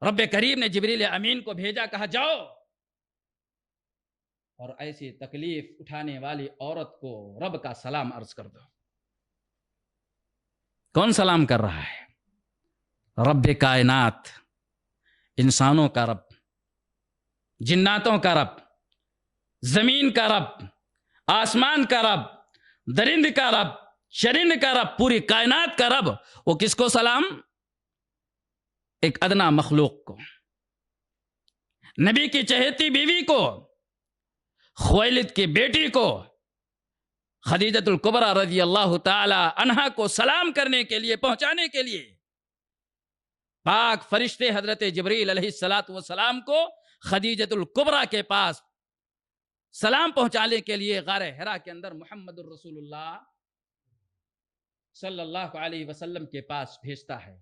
رب کریم نے جبریل امین کو بھیجا، کہا جاؤ اور ایسی تکلیف اٹھانے والی عورت کو رب کا سلام عرض کر دو۔ کون سلام کر رہا ہے؟ رب کائنات، انسانوں کا رب، جناتوں کا رب، زمین کا رب، آسمان کا رب، درند کا رب، چرند کا رب، پوری کائنات کا رب۔ وہ کس کو سلام؟ ایک ادنا مخلوق کو، نبی کی چہیتی بیوی کو، خویلد کی بیٹی کو، خدیجۃ الکبریٰ رضی اللہ تعالی عنہا کو سلام کرنے کے لیے، پہنچانے کے لیے پاک فرشتے حضرت جبریل علیہ السلام کو خدیجۃ الکبریٰ کے پاس سلام پہنچانے کے لیے غار حرا کے اندر محمد الرسول اللہ صلی اللہ علیہ وسلم کے پاس بھیجتا ہے۔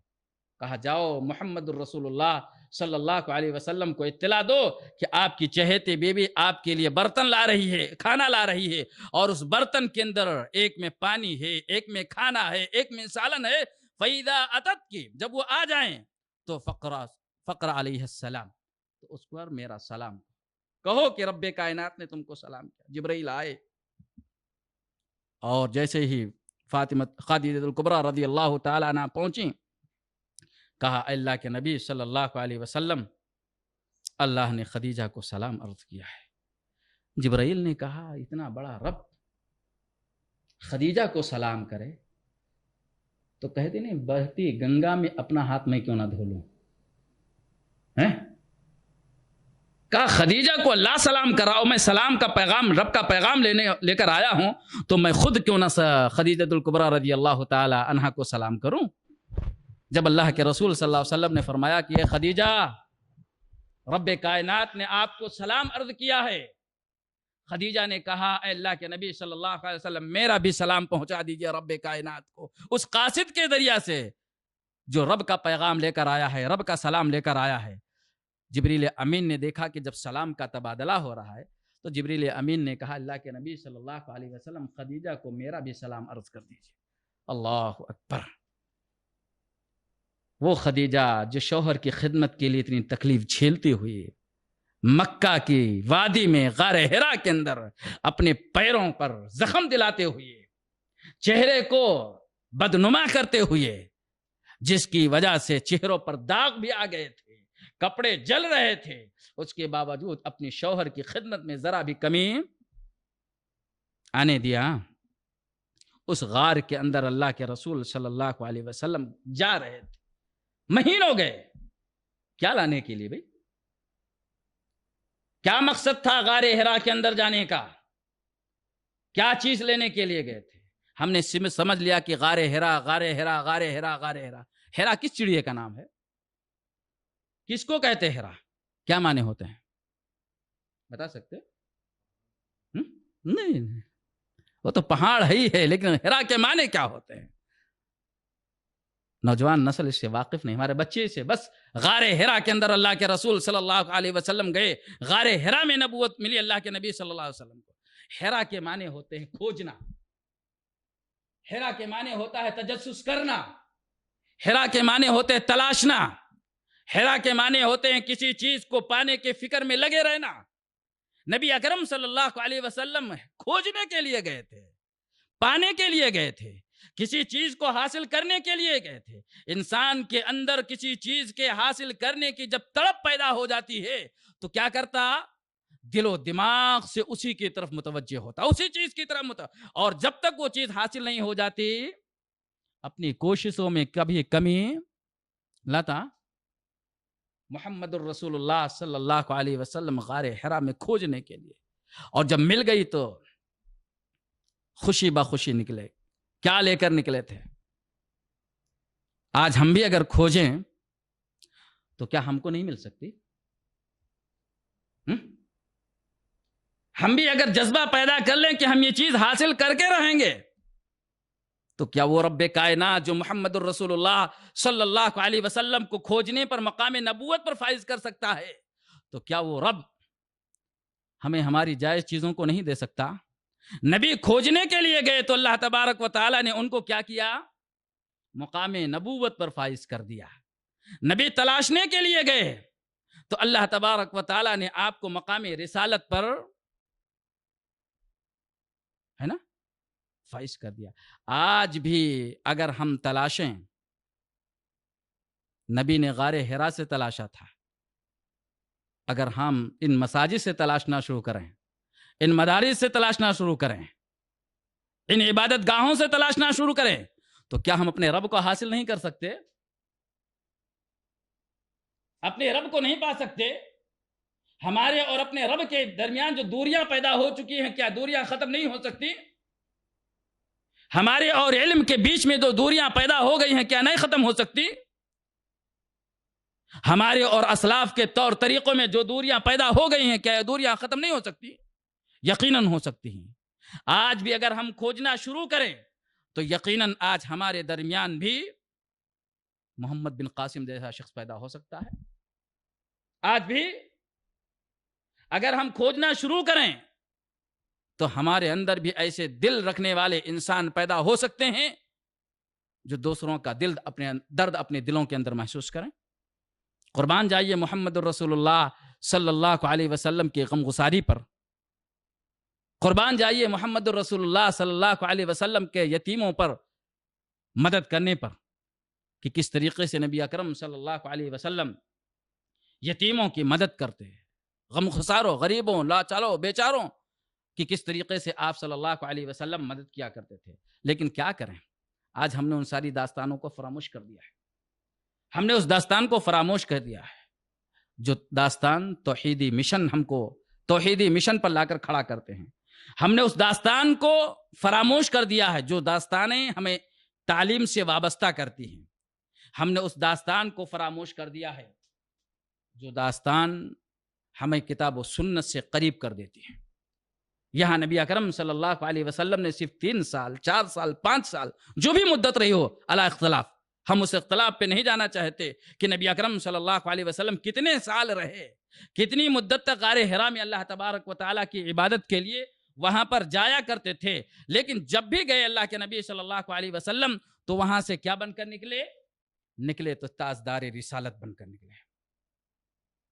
کہا جاؤ محمد الرسول اللہ صلی اللہ علیہ وسلم کو اطلاع دو کہ آپ کی چہیتی بیوی آپ کے لیے برتن لا رہی ہے، کھانا لا رہی ہے، اور اس برتن کے اندر ایک میں پانی ہے، ایک میں کھانا ہے، ایک میں سالن ہے۔ فَإِذَا أَتَتْ کی جب وہ آ جائیں تو فقر علیہ السلام، تو اس پر میرا سلام کہو کہ رب کائنات نے تم کو سلام کیا۔ جبرائیل آئے اور جیسے ہی فاطمہ خدیجۃ الکبریٰ رضی اللہ تعالیٰ عنہ پہنچیں، کہا اللہ کے نبی صلی اللہ علیہ وسلم، اللہ نے خدیجہ کو سلام عرض کیا ہے۔ جبرائیل نے کہا اتنا بڑا رب خدیجہ کو سلام کرے تو کہتے نہیں بہتی گنگا میں اپنا ہاتھ میں کیوں نہ دھو لوں؟ کہا خدیجہ کو اللہ سلام کراؤ، میں سلام کا پیغام، رب کا پیغام لے کر آیا ہوں، تو میں خود کیوں نہ خدیجۃ الکبریٰ رضی اللہ تعالی عنہا کو سلام کروں؟ جب اللہ کے رسول صلی اللہ علیہ وسلم نے فرمایا کہ اے خدیجہ، رب کائنات نے آپ کو سلام عرض کیا ہے، خدیجہ نے کہا اے اللہ کے نبی صلی اللہ علیہ وسلم میرا بھی سلام پہنچا دیجئے رب کائنات کو، اس قاصد کے ذریعہ سے جو رب کا پیغام لے کر آیا ہے، رب کا سلام لے کر آیا ہے۔ جبریل امین نے دیکھا کہ جب سلام کا تبادلہ ہو رہا ہے تو جبریل امین نے کہا اللہ کے نبی صلی اللہ علیہ وسلم خدیجہ کو میرا بھی سلام عرض کر دیجئے۔ اللہ اکبر! وہ خدیجہ جو شوہر کی خدمت کے لیے اتنی تکلیف جھیلتی ہوئی مکہ کی وادی میں غار حرا کے اندر اپنے پیروں پر زخم دلاتے ہوئے، چہرے کو بدنما کرتے ہوئے، جس کی وجہ سے چہروں پر داغ بھی آ گئے تھے، کپڑے جل رہے تھے، اس کے باوجود اپنے شوہر کی خدمت میں ذرا بھی کمی آنے دیا۔ اس غار کے اندر اللہ کے رسول صلی اللہ علیہ وسلم جا رہے تھے، مہینوں گئے، کیا لانے کے لیے بھائی؟ کیا مقصد تھا غار حرا کے اندر جانے کا؟ کیا چیز لینے کے لیے گئے تھے؟ ہم نے سمجھ لیا کہ غار حرا، غار حرا، غار حرا، غار حرا۔ حرا کس چڑیے کا نام ہے؟ کس کو کہتے ہیں حرا؟ کیا معنی ہوتے ہیں بتا سکتے؟ نہیں، وہ تو پہاڑ ہی ہے، لیکن حرا کے معنی کیا ہوتے ہیں؟ نوجوان نسل اس سے واقف نہیں، ہمارے بچے سے بس غار حرا کے اندر اللہ کے رسول صلی اللہ علیہ وسلم گئے، غار حرا میں نبوت ملی اللہ کے نبی صلی اللہ علیہ وسلم کو۔ حرا کے معنی ہوتے ہیں کھوجنا، حرا کے معنی ہوتا ہے تجسس کرنا، حرا کے معنی ہوتے ہیں تلاشنا، حرا کے معنی ہوتے ہیں کسی چیز کو پانے کے فکر میں لگے رہنا۔ نبی اکرم صلی اللہ علیہ وسلم کھوجنے کے لیے گئے تھے، پانے کے لیے گئے تھے، کسی چیز کو حاصل کرنے کے لیے گئے تھے۔ انسان کے اندر کسی چیز کے حاصل کرنے کی جب تڑپ پیدا ہو جاتی ہے تو کیا کرتا؟ دل و دماغ سے اسی کی طرف متوجہ ہوتا، اسی چیز کی طرف اور جب تک وہ چیز حاصل نہیں ہو جاتی اپنی کوششوں میں کبھی کمی لاتا۔ محمد الرسول اللہ صلی اللہ علیہ وسلم غار حرا میں کھوجنے کے لیے، اور جب مل گئی تو خوشی بخوشی نکلے۔ کیا لے کر نکلے تھے؟ آج ہم بھی اگر کھوجیں تو کیا ہم کو نہیں مل سکتی؟ ہم بھی اگر جذبہ پیدا کر لیں کہ ہم یہ چیز حاصل کر کے رہیں گے تو کیا وہ رب کائنات جو محمد الرسول اللہ صلی اللہ علیہ وسلم کو کھوجنے پر مقام نبوت پر فائز کر سکتا ہے تو کیا وہ رب ہمیں ہماری جائز چیزوں کو نہیں دے سکتا؟ نبی کھوجنے کے لیے گئے تو اللہ تبارک و تعالیٰ نے ان کو کیا کیا؟ مقام نبوت پر فائز کر دیا۔ نبی تلاشنے کے لیے گئے تو اللہ تبارک و تعالیٰ نے آپ کو مقام رسالت پر ہے نا، فائز کر دیا۔ آج بھی اگر ہم تلاشیں، نبی نے غار حرا سے تلاشا تھا، اگر ہم ان مساجد سے تلاشنا شروع کریں، ان مدارس سے تلاشنا شروع کریں، ان عبادت گاہوں سے تلاشنا شروع کریں، تو کیا ہم اپنے رب کو حاصل نہیں کر سکتے؟ اپنے رب کو نہیں پا سکتے؟ ہمارے اور اپنے رب کے درمیان جو دوریاں پیدا ہو چکی ہیں، کیا دوریاں ختم نہیں ہو سکتی؟ ہمارے اور علم کے بیچ میں جو دوریاں پیدا ہو گئی ہیں، کیا نہیں ختم ہو سکتی؟ ہمارے اور اسلاف کے طور طریقوں میں جو دوریاں پیدا ہو گئی ہیں، کیا دوریاں ختم نہیں ہو سکتی؟ یقیناً ہو سکتی ہیں۔ آج بھی اگر ہم کھوجنا شروع کریں تو یقیناً آج ہمارے درمیان بھی محمد بن قاسم جیسا شخص پیدا ہو سکتا ہے۔ آج بھی اگر ہم کھوجنا شروع کریں تو ہمارے اندر بھی ایسے دل رکھنے والے انسان پیدا ہو سکتے ہیں جو دوسروں کا درد اپنے دلوں کے اندر محسوس کریں۔ قربان جائیے محمد الرسول اللہ صلی اللہ علیہ وسلم کی غم گساری پر، قربان جائیے محمد الرسول اللہ صلی اللہ علیہ وسلم کے یتیموں پر مدد کرنے پر، کہ کس طریقے سے نبی اکرم صلی اللہ علیہ وسلم یتیموں کی مدد کرتے ہیں، غم خساروں، غریبوں، لاچاروں، بیچاروں کہ کس طریقے سے آپ صلی اللہ علیہ وسلم مدد کیا کرتے تھے۔ لیکن کیا کریں، آج ہم نے ان ساری داستانوں کو فراموش کر دیا ہے۔ ہم نے اس داستان کو فراموش کر دیا ہے جو داستان توحیدی مشن ہم کو توحیدی مشن پر لا کر کھڑا کرتے ہیں۔ ہم نے اس داستان کو فراموش کر دیا ہے جو داستانیں ہمیں تعلیم سے وابستہ کرتی ہیں۔ ہم نے اس داستان کو فراموش کر دیا ہے جو داستان ہمیں کتاب و سنت سے قریب کر دیتی ہے۔ یہاں نبی اکرم صلی اللہ علیہ وسلم نے صرف 3 سال، 4 سال، 5 سال، جو بھی مدت رہی ہو، علی اختلاف، ہم اس اختلاف پہ نہیں جانا چاہتے کہ نبی اکرم صلی اللہ علیہ وسلم کتنے سال رہے، کتنی مدت تک غار حرا میں اللہ تبارک و تعالیٰ کی عبادت کے لیے وہاں پر جایا کرتے تھے۔ لیکن جب بھی گئے اللہ کے نبی صلی اللہ علیہ وسلم تو وہاں سے کیا بن کر نکلے تو تاجدار رسالت بن کر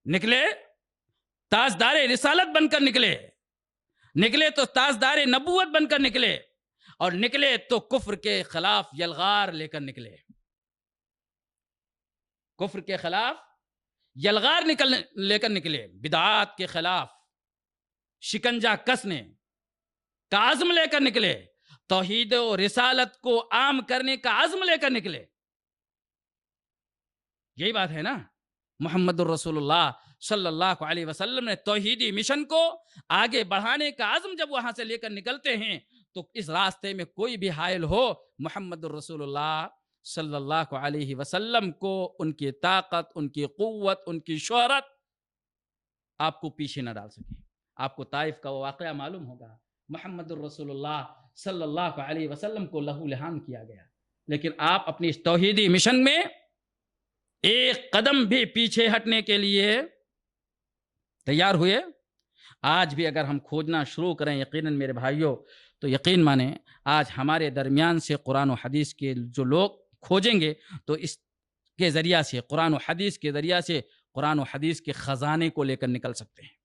نکلے تاجدار رسالت بن کر نکلے تو تاجدار نبوت بن کر نکلے، اور نکلے تو کفر کے خلاف یلغار لے کر نکلے، کفر کے خلاف یلغار لے کر نکلے، بدعات کے خلاف شکنجہ کسنے کا عزم لے کر نکلے، توحید و رسالت کو عام کرنے کا عزم لے کر نکلے۔ یہی بات ہے نا، محمد الرسول اللہ صلی اللہ علیہ وسلم نے توحیدی مشن کو آگے بڑھانے کا عزم جب وہاں سے لے کر نکلتے ہیں تو اس راستے میں کوئی بھی حائل ہو، محمد الرسول اللہ صلی اللہ علیہ وسلم کو ان کی طاقت، ان کی قوت، ان کی شہرت آپ کو پیچھے نہ ڈال سکے۔ آپ کو طائف کا واقعہ معلوم ہوگا، محمد الرسول اللہ صلی اللہ علیہ وسلم کو لہو لہان کیا گیا، لیکن آپ اپنی اس توحیدی مشن میں ایک قدم بھی پیچھے ہٹنے کے لیے تیار ہوئے۔ آج بھی اگر ہم کھوجنا شروع کریں یقیناً میرے بھائیوں تو یقین مانیں آج ہمارے درمیان سے قرآن و حدیث کے جو لوگ کھوجیں گے تو اس کے ذریعہ سے قرآن و حدیث کے ذریعہ سے قرآن و حدیث کے خزانے کو لے کر نکل سکتے ہیں۔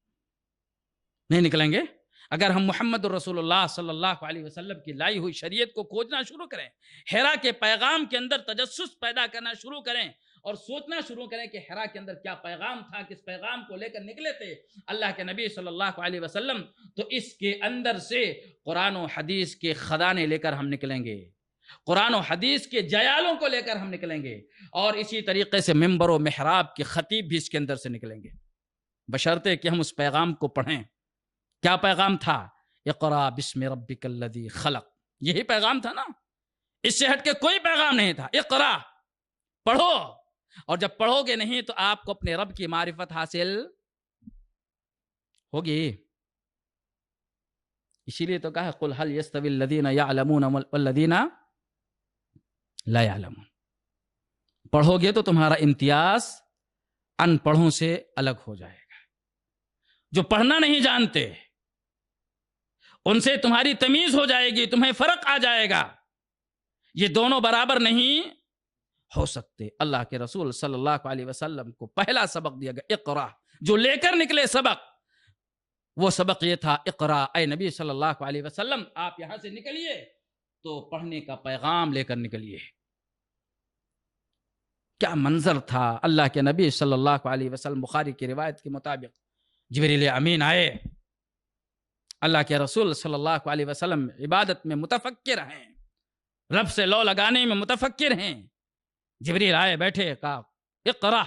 نہیں نکلیں گے اگر ہم محمد الرسول اللہ صلی اللہ علیہ وسلم کی لائی ہوئی شریعت کو کھوجنا شروع کریں، حرا کے پیغام کے اندر تجسس پیدا کرنا شروع کریں اور سوچنا شروع کریں کہ حرا کے اندر کیا پیغام تھا، کس پیغام کو لے کر نکلے تھے اللہ کے نبی صلی اللہ علیہ وسلم، تو اس کے اندر سے قرآن و حدیث کے خزانے لے کر ہم نکلیں گے، قرآن و حدیث کے جیالوں کو لے کر ہم نکلیں گے، اور اسی طریقے سے ممبر و محراب کے خطیب بھی اس کے اندر سے نکلیں گے، بشرطے کہ ہم اس پیغام کو پڑھیں۔ کیا پیغام تھا؟ اقرا بسم ربک الذی خلق، یہی پیغام تھا نا، اس سے ہٹ کے کوئی پیغام نہیں تھا۔ اقرا، پڑھو، اور جب پڑھو گے نہیں تو آپ کو اپنے رب کی معرفت حاصل ہوگی۔ اسی لیے تو کہا قل هل يستوي الذين يعلمون والذين لا يعلمون، پڑھو گے تو تمہارا امتیاز ان پڑھوں سے الگ ہو جائے گا۔ جو پڑھنا نہیں جانتے ان سے تمہاری تمیز ہو جائے گی، تمہیں فرق آ جائے گا، یہ دونوں برابر نہیں ہو سکتے۔ اللہ کے رسول صلی اللہ علیہ وسلم کو پہلا سبق دیا گیا اقرا، جو لے کر نکلے سبق وہ سبق یہ تھا، اقرا، اے نبی صلی اللہ علیہ وسلم آپ یہاں سے نکلیے تو پڑھنے کا پیغام لے کر نکلیے۔ کیا منظر تھا! اللہ کے نبی صلی اللہ علیہ وسلم، بخاری کی روایت کے مطابق جبریل امین آئے، اللہ کے رسول صلی اللہ علیہ وسلم عبادت میں متفکر ہیں، رب سے لو لگانے میں متفکر ہیں، جبریل آئے، بیٹھے، کہا اقرا۔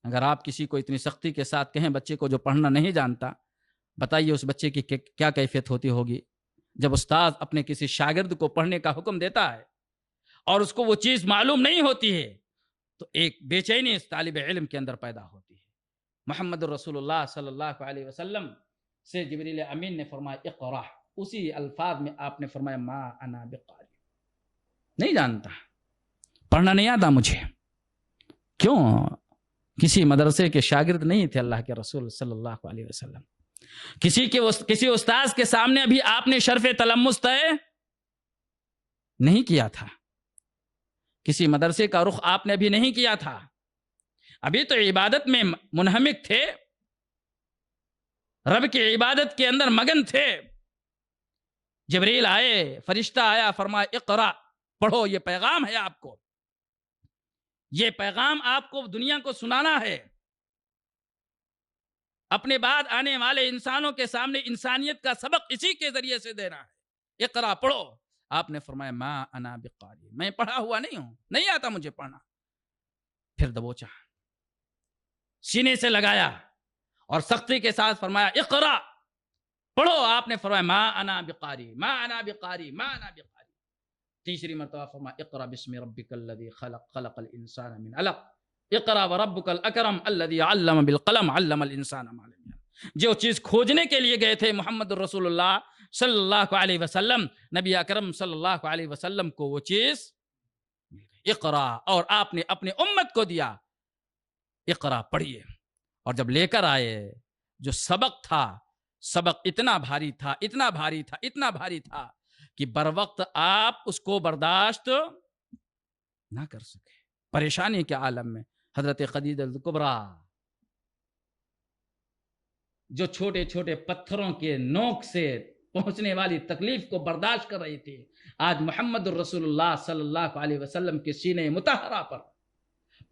اگر آپ کسی کو اتنی سختی کے ساتھ کہیں بچے کو جو پڑھنا نہیں جانتا، بتائیے اس بچے کی کیا کیفیت ہوتی ہوگی جب استاد اپنے کسی شاگرد کو پڑھنے کا حکم دیتا ہے اور اس کو وہ چیز معلوم نہیں ہوتی ہے تو ایک بے چینی اس طالب علم کے اندر پیدا ہوتی ہے۔ محمد الرسول اللہ صلی اللہ علیہ وسلم سے جبریل امین نے فرمایا اقرا، اسی الفاظ میں آپ نے فرمایا ما انا بقاری، نہیں جانتا، پڑھنا نہیں آتا مجھے۔ کیوں؟ کسی مدرسے کے شاگرد نہیں تھے اللہ کے رسول صلی اللہ علیہ وسلم، کسی استاذ کے سامنے ابھی آپ نے شرف تلمس طے نہیں کیا تھا، کسی مدرسے کا رخ آپ نے ابھی نہیں کیا تھا، ابھی تو عبادت میں منہمک تھے، رب کی عبادت کے اندر مگن تھے۔ جبریل آئے، فرشتہ آیا، فرمایا اقرا، پڑھو، یہ پیغام ہے آپ کو، یہ پیغام آپ کو دنیا کو سنانا ہے، اپنے بعد آنے والے انسانوں کے سامنے انسانیت کا سبق اسی کے ذریعے سے دینا ہے۔ اقرا، پڑھو۔ آپ نے فرمایا ما انا بقاری، میں پڑھا ہوا نہیں ہوں، نہیں آتا مجھے پڑھنا۔ پھر دبوچا، سینے سے لگایا اور سختی کے ساتھ فرمایا اقرا، پڑھو۔ آپ نے فرمایا ما انا بقاری، ما انا بقاری، ما انا بقاری۔ تیسری مرتبہ فرمایا اقرا بسم ربک الذی خلق، خلق الانسان من علق، اقرا وربک الاکرم الذی علم بالقلم، علم الانسان ما لم یعلم۔ جو چیز کھوجنے کے لیے گئے تھے محمد الرسول اللہ صلی اللہ علیہ وسلم، نبی اکرم صلی اللہ علیہ وسلم کو وہ چیز اقرا، اور آپ نے اپنے امت کو دیا اقرا، پڑھیے۔ اور جب لے کر آئے جو سبق تھا، سبق اتنا بھاری تھا، اتنا بھاری تھا، اتنا بھاری تھا کہ بر وقت آپ اس کو برداشت نہ کر سکے۔ پریشانی کے عالم میں حضرت خدیجہ الکبریٰ جو چھوٹے چھوٹے پتھروں کے نوک سے پہنچنے والی تکلیف کو برداشت کر رہی تھی، آج محمد الرسول اللہ صلی اللہ علیہ وسلم کے سینے مطہرہ پر،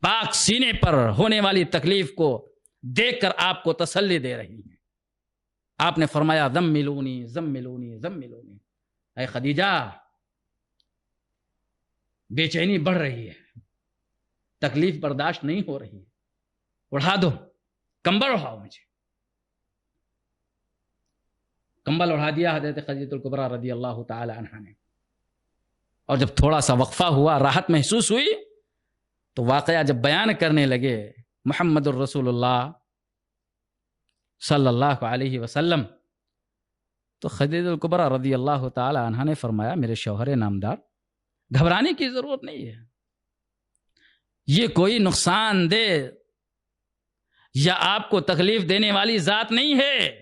پاک سینے پر ہونے والی تکلیف کو دیکھ کر آپ کو تسلی دے رہی ہیں۔ آپ نے فرمایا زملونی زملونی زملونی، اے خدیجہ بے چینی بڑھ رہی ہے، تکلیف برداشت نہیں ہو رہی، اڑھا دو، کمبل اڑھاؤ مجھے۔ کمبل اڑھا دیا حضرت خدیجہ الکبریٰ رضی اللہ تعالی عنہا نے، اور جب تھوڑا سا وقفہ ہوا، راحت محسوس ہوئی، تو واقعہ جب بیان کرنے لگے محمد الرسول اللہ صلی اللہ علیہ وسلم، تو خدیجہ الکبریٰ رضی اللہ تعالی عنہا نے فرمایا میرے شوہر نامدار، گھبرانے کی ضرورت نہیں ہے، یہ کوئی نقصان دہ یا آپ کو تکلیف دینے والی ذات نہیں ہے،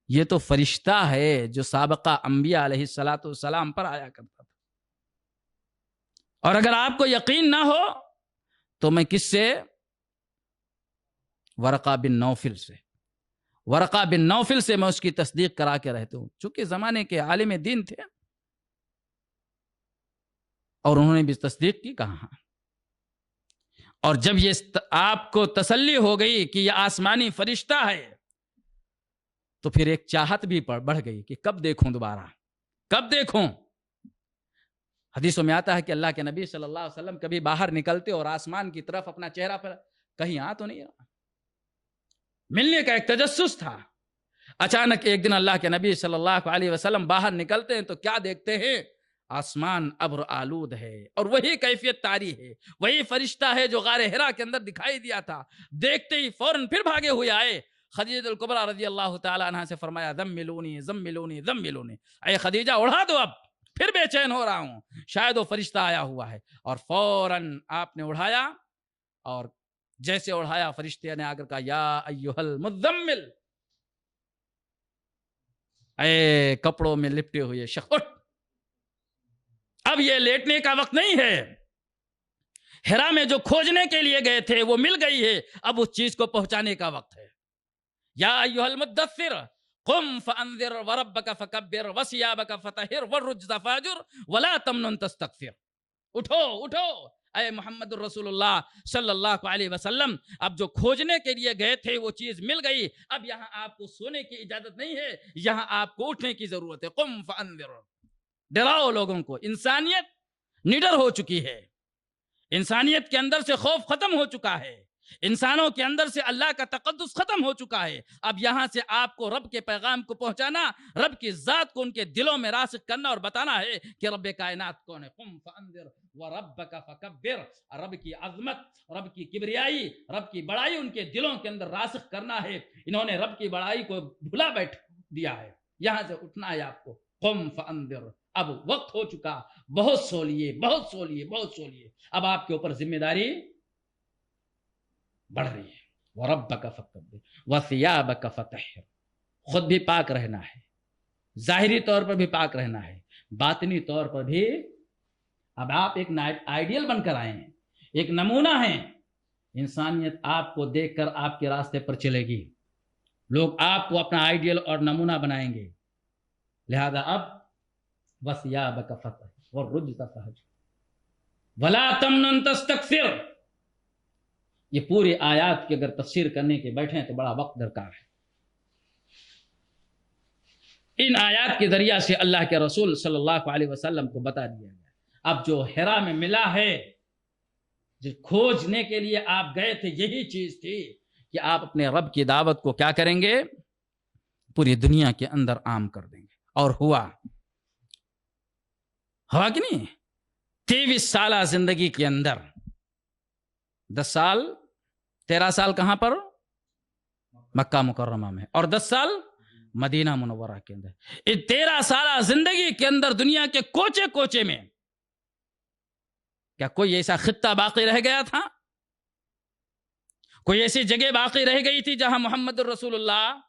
یہ تو فرشتہ ہے جو سابقہ انبیاء علیہ السلام پر آیا کرتا تھا، اور اگر آپ کو یقین نہ ہو تو میں کس سے؟ ورقہ بن نوفل سے، ورقہ بن نوفل سے میں اس کی تصدیق کرا کے رہتا ہوں، چونکہ زمانے کے عالم دین تھے اور انہوں نے بھی تصدیق کی، کہا۔ اور جب یہ آپ کو تسلی ہو گئی کہ یہ آسمانی فرشتہ ہے تو پھر ایک چاہت بھی بڑھ گئی کہ کب دیکھوں دوبارہ، کب دیکھوں۔ حدیثوں میں آتا ہے کہ اللہ کے نبی صلی اللہ علیہ وسلم کبھی باہر نکلتے اور آسمان کی طرف اپنا چہرہ پر کہیں آ تو نہیں رہا، ملنے کا ایک تجسس تھا۔ اچانک ایک دن اللہ کے نبی صلی اللہ علیہ وسلم باہر نکلتے ہیں تو کیا دیکھتے ہیں؟ آسمان ابر آلود ہے، اور وہی کیفیت طاری ہے، وہی فرشتہ ہے جو غار حرا کے اندر دکھائی دیا تھا۔ دیکھتے ہی فوراً پھر بھاگے ہوئے آئے، خدیجہ الکبریٰ رضی اللہ تعالی عنہا سے فرمایا زملونی زملونی زملونی، اے خدیجہ اڑھا دو، اب پھر بے چین ہو رہا ہوں، شاید وہ فرشتہ آیا ہوا ہے۔ اور فوراً آپ نے اڑھایا، اور جیسے اڑھایا فرشتے نے آ کر کہا یا ایھا المزمل، اے کپڑوں میں لپٹے ہوئے شخص، اٹھ، اب یہ لیٹنے کا وقت نہیں ہے، ہرا میں جو کھوجنے کے لیے گئے تھے وہ مل گئی ہے، اب اس چیز کو پہنچانے کا وقت ہے۔ یا ایھا المدثر قم فانذر وربک فکبر وثیابک فطہر والرجز فاہجر ولا تمنن تستکثر۔ اٹھو اٹھو اے محمد الرسول اللہ صلی اللہ علیہ وسلم، اب جو کھوجنے کے لیے گئے تھے وہ چیز مل گئی، اب یہاں آپ کو سونے کی اجازت نہیں ہے، یہاں آپ کو اٹھنے کی ضرورت ہے۔ قم فانذر، ڈراؤ لوگوں کو۔ انسانیت نڈر ہو چکی ہے، انسانیت کے اندر سے خوف ختم ہو چکا ہے، انسانوں کے اندر سے اللہ کا تقدس ختم ہو چکا ہے۔ اب یہاں سے آپ کو رب کے پیغام کو پہنچانا، رب کی ذات کو ان کے دلوں میں راسخ کرنا اور بتانا ہے کہ رب کائنات کون ہے۔ قم فانذر وربک فکبر، رب کی عظمت، رب کی کبریائی، رب کی بڑائی ان کے دلوں کے اندر راسخ کرنا ہے۔ انہوں نے رب کی بڑائی کو بھلا بیٹھ دیا ہے، یہاں سے اٹھنا ہے آپ کو۔ قم فانذر، اب وقت ہو چکا، بہت سو لیے، بہت سو لیے، بہت سو لیے، اب آپ کے اوپر ذمہ داری بڑھ رہی ہے۔ وَرَبَّكَ فَكَبِّرْ وَثِيَابَكَ فَطَهِّرْ، خود بھی پاک رہنا ہے، ظاہری طور پر بھی پاک رہنا ہے، باطنی طور پر بھی۔ اب آپ ایک آئیڈیل بن کر آئے ہیں، ایک نمونہ ہیں، انسانیت آپ کو دیکھ کر آپ کے راستے پر چلے گی، لوگ آپ کو اپنا آئیڈیل اور نمونہ بنائیں گے۔ لہذا اب وَثِيَابَكَ فَطَهِّرْ وَالرُّجْزَ فَاهْجُرْ وَلَا تَمْنُنْ تَسْتَكْثِرْ۔ یہ پوری آیات کی اگر تفسیر کرنے کے بیٹھیں تو بڑا وقت درکار ہے۔ ان آیات کے ذریعہ سے اللہ کے رسول صلی اللہ علیہ وسلم کو بتا دیا گیا، اب جو ہرا میں ملا ہے، جو کھوجنے کے لیے آپ گئے تھے، یہی چیز تھی کہ آپ اپنے رب کی دعوت کو کیا کریں گے؟ پوری دنیا کے اندر عام کر دیں گے۔ اور ہوا کہ نہیں؟ 23 سالہ زندگی کے اندر 10 سال 13 سال کہاں پر؟ مکہ مکرمہ میں، اور 10 سال مدینہ منورہ کے اندر۔ اس 13 سالہ زندگی کے اندر دنیا کے کوچے کوچے میں کیا کوئی ایسا خطہ باقی رہ گیا تھا؟ کوئی ایسی جگہ باقی رہ گئی تھی جہاں محمد الرسول اللہ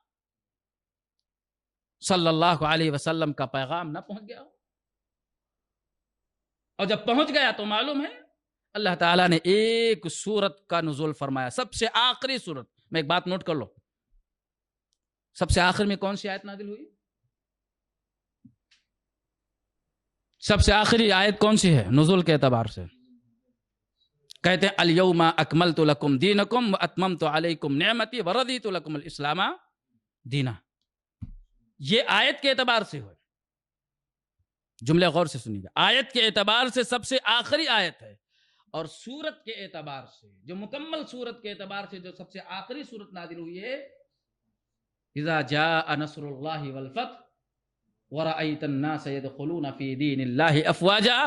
صلی اللہ علیہ وسلم کا پیغام نہ پہنچ گیا ہو؟ اور جب پہنچ گیا تو معلوم ہے اللہ تعالیٰ نے ایک سورت کا نزول فرمایا، سب سے آخری سورت۔ میں ایک بات نوٹ کر لو، سب سے آخر میں کون سی آیت نازل ہوئی؟ سب سے آخری آیت کون سی ہے نزول کے اعتبار سے؟ کہتے ہیں الیوم اکملت لکم دینکم واتممت علیکم نعمتی ورضیت لکم الاسلام دینا۔ یہ آیت کے اعتبار سے ہوئے، جملے غور سے سنیے گا، آیت کے اعتبار سے سب سے آخری آیت ہے، اور سورت کے اعتبار سے، جو مکمل سورت کے اعتبار سے جو سب سے آخری سورت نازل ہوئی ہے، اذا جاء نصر اللہ والفتح ورأیت الناس يدخلون فی دین اللہ افواجا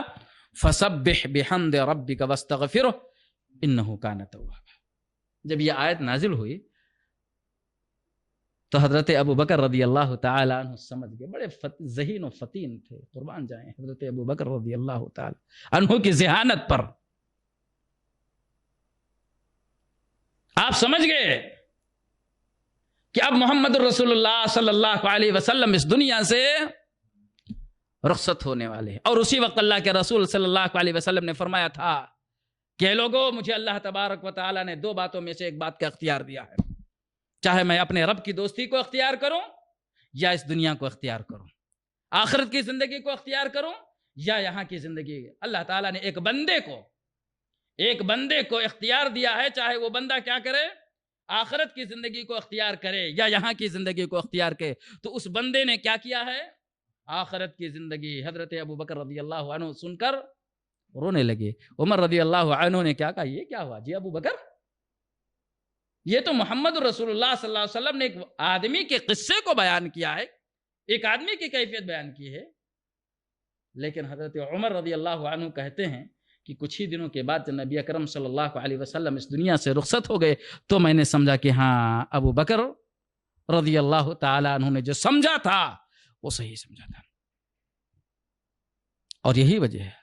فسبح بحمد ربک واستغفرہ انہ کان توابا۔ جب یہ آیت نازل ہوئی تو حضرت ابو بکر رضی اللہ تعالی عنہ سمجھ گئے، بڑے ذہین و فطین تھے، قربان جائیں حضرت ابو بکر رضی اللہ تعالی عنہ کی ذہانت پر۔ آپ سمجھ گئے کہ اب محمد الرسول اللہ صلی اللہ علیہ وسلم اس دنیا سے رخصت ہونے والے ہیں۔ اور اسی وقت اللہ کے رسول صلی اللہ علیہ وسلم نے فرمایا تھا کہ لوگوں، مجھے اللہ تبارک و تعالیٰ نے 2 باتوں میں سے ایک بات کا اختیار دیا ہے، چاہے میں اپنے رب کی دوستی کو اختیار کروں یا اس دنیا کو اختیار کروں، آخرت کی زندگی کو اختیار کروں یا یہاں کی زندگی۔ اللہ تعالیٰ نے ایک بندے کو اختیار دیا ہے، چاہے وہ بندہ کیا کرے، آخرت کی زندگی کو اختیار کرے یا یہاں کی زندگی کو اختیار کرے۔ تو اس بندے نے کیا کیا ہے؟ آخرت کی زندگی۔ حضرت ابو بکر رضی اللہ عنہ سن کر رونے لگے۔ عمر رضی اللہ عنہ نے کیا کہا، یہ کیا ہوا جی ابو بکر؟ یہ تو محمد رسول اللہ صلی اللہ علیہ وسلم نے ایک آدمی کے قصے کو بیان کیا ہے، ایک آدمی کی کیفیت بیان کی ہے۔ لیکن حضرت عمر رضی اللہ عنہ کہتے ہیں کہ کچھ ہی دنوں کے بعد جب نبی اکرم صلی اللہ علیہ وسلم اس دنیا سے رخصت ہو گئے تو میں نے سمجھا کہ ہاں ابو بکر رضی اللہ تعالی عنہ نے جو سمجھا تھا وہ صحیح سمجھا تھا۔ اور یہی وجہ ہے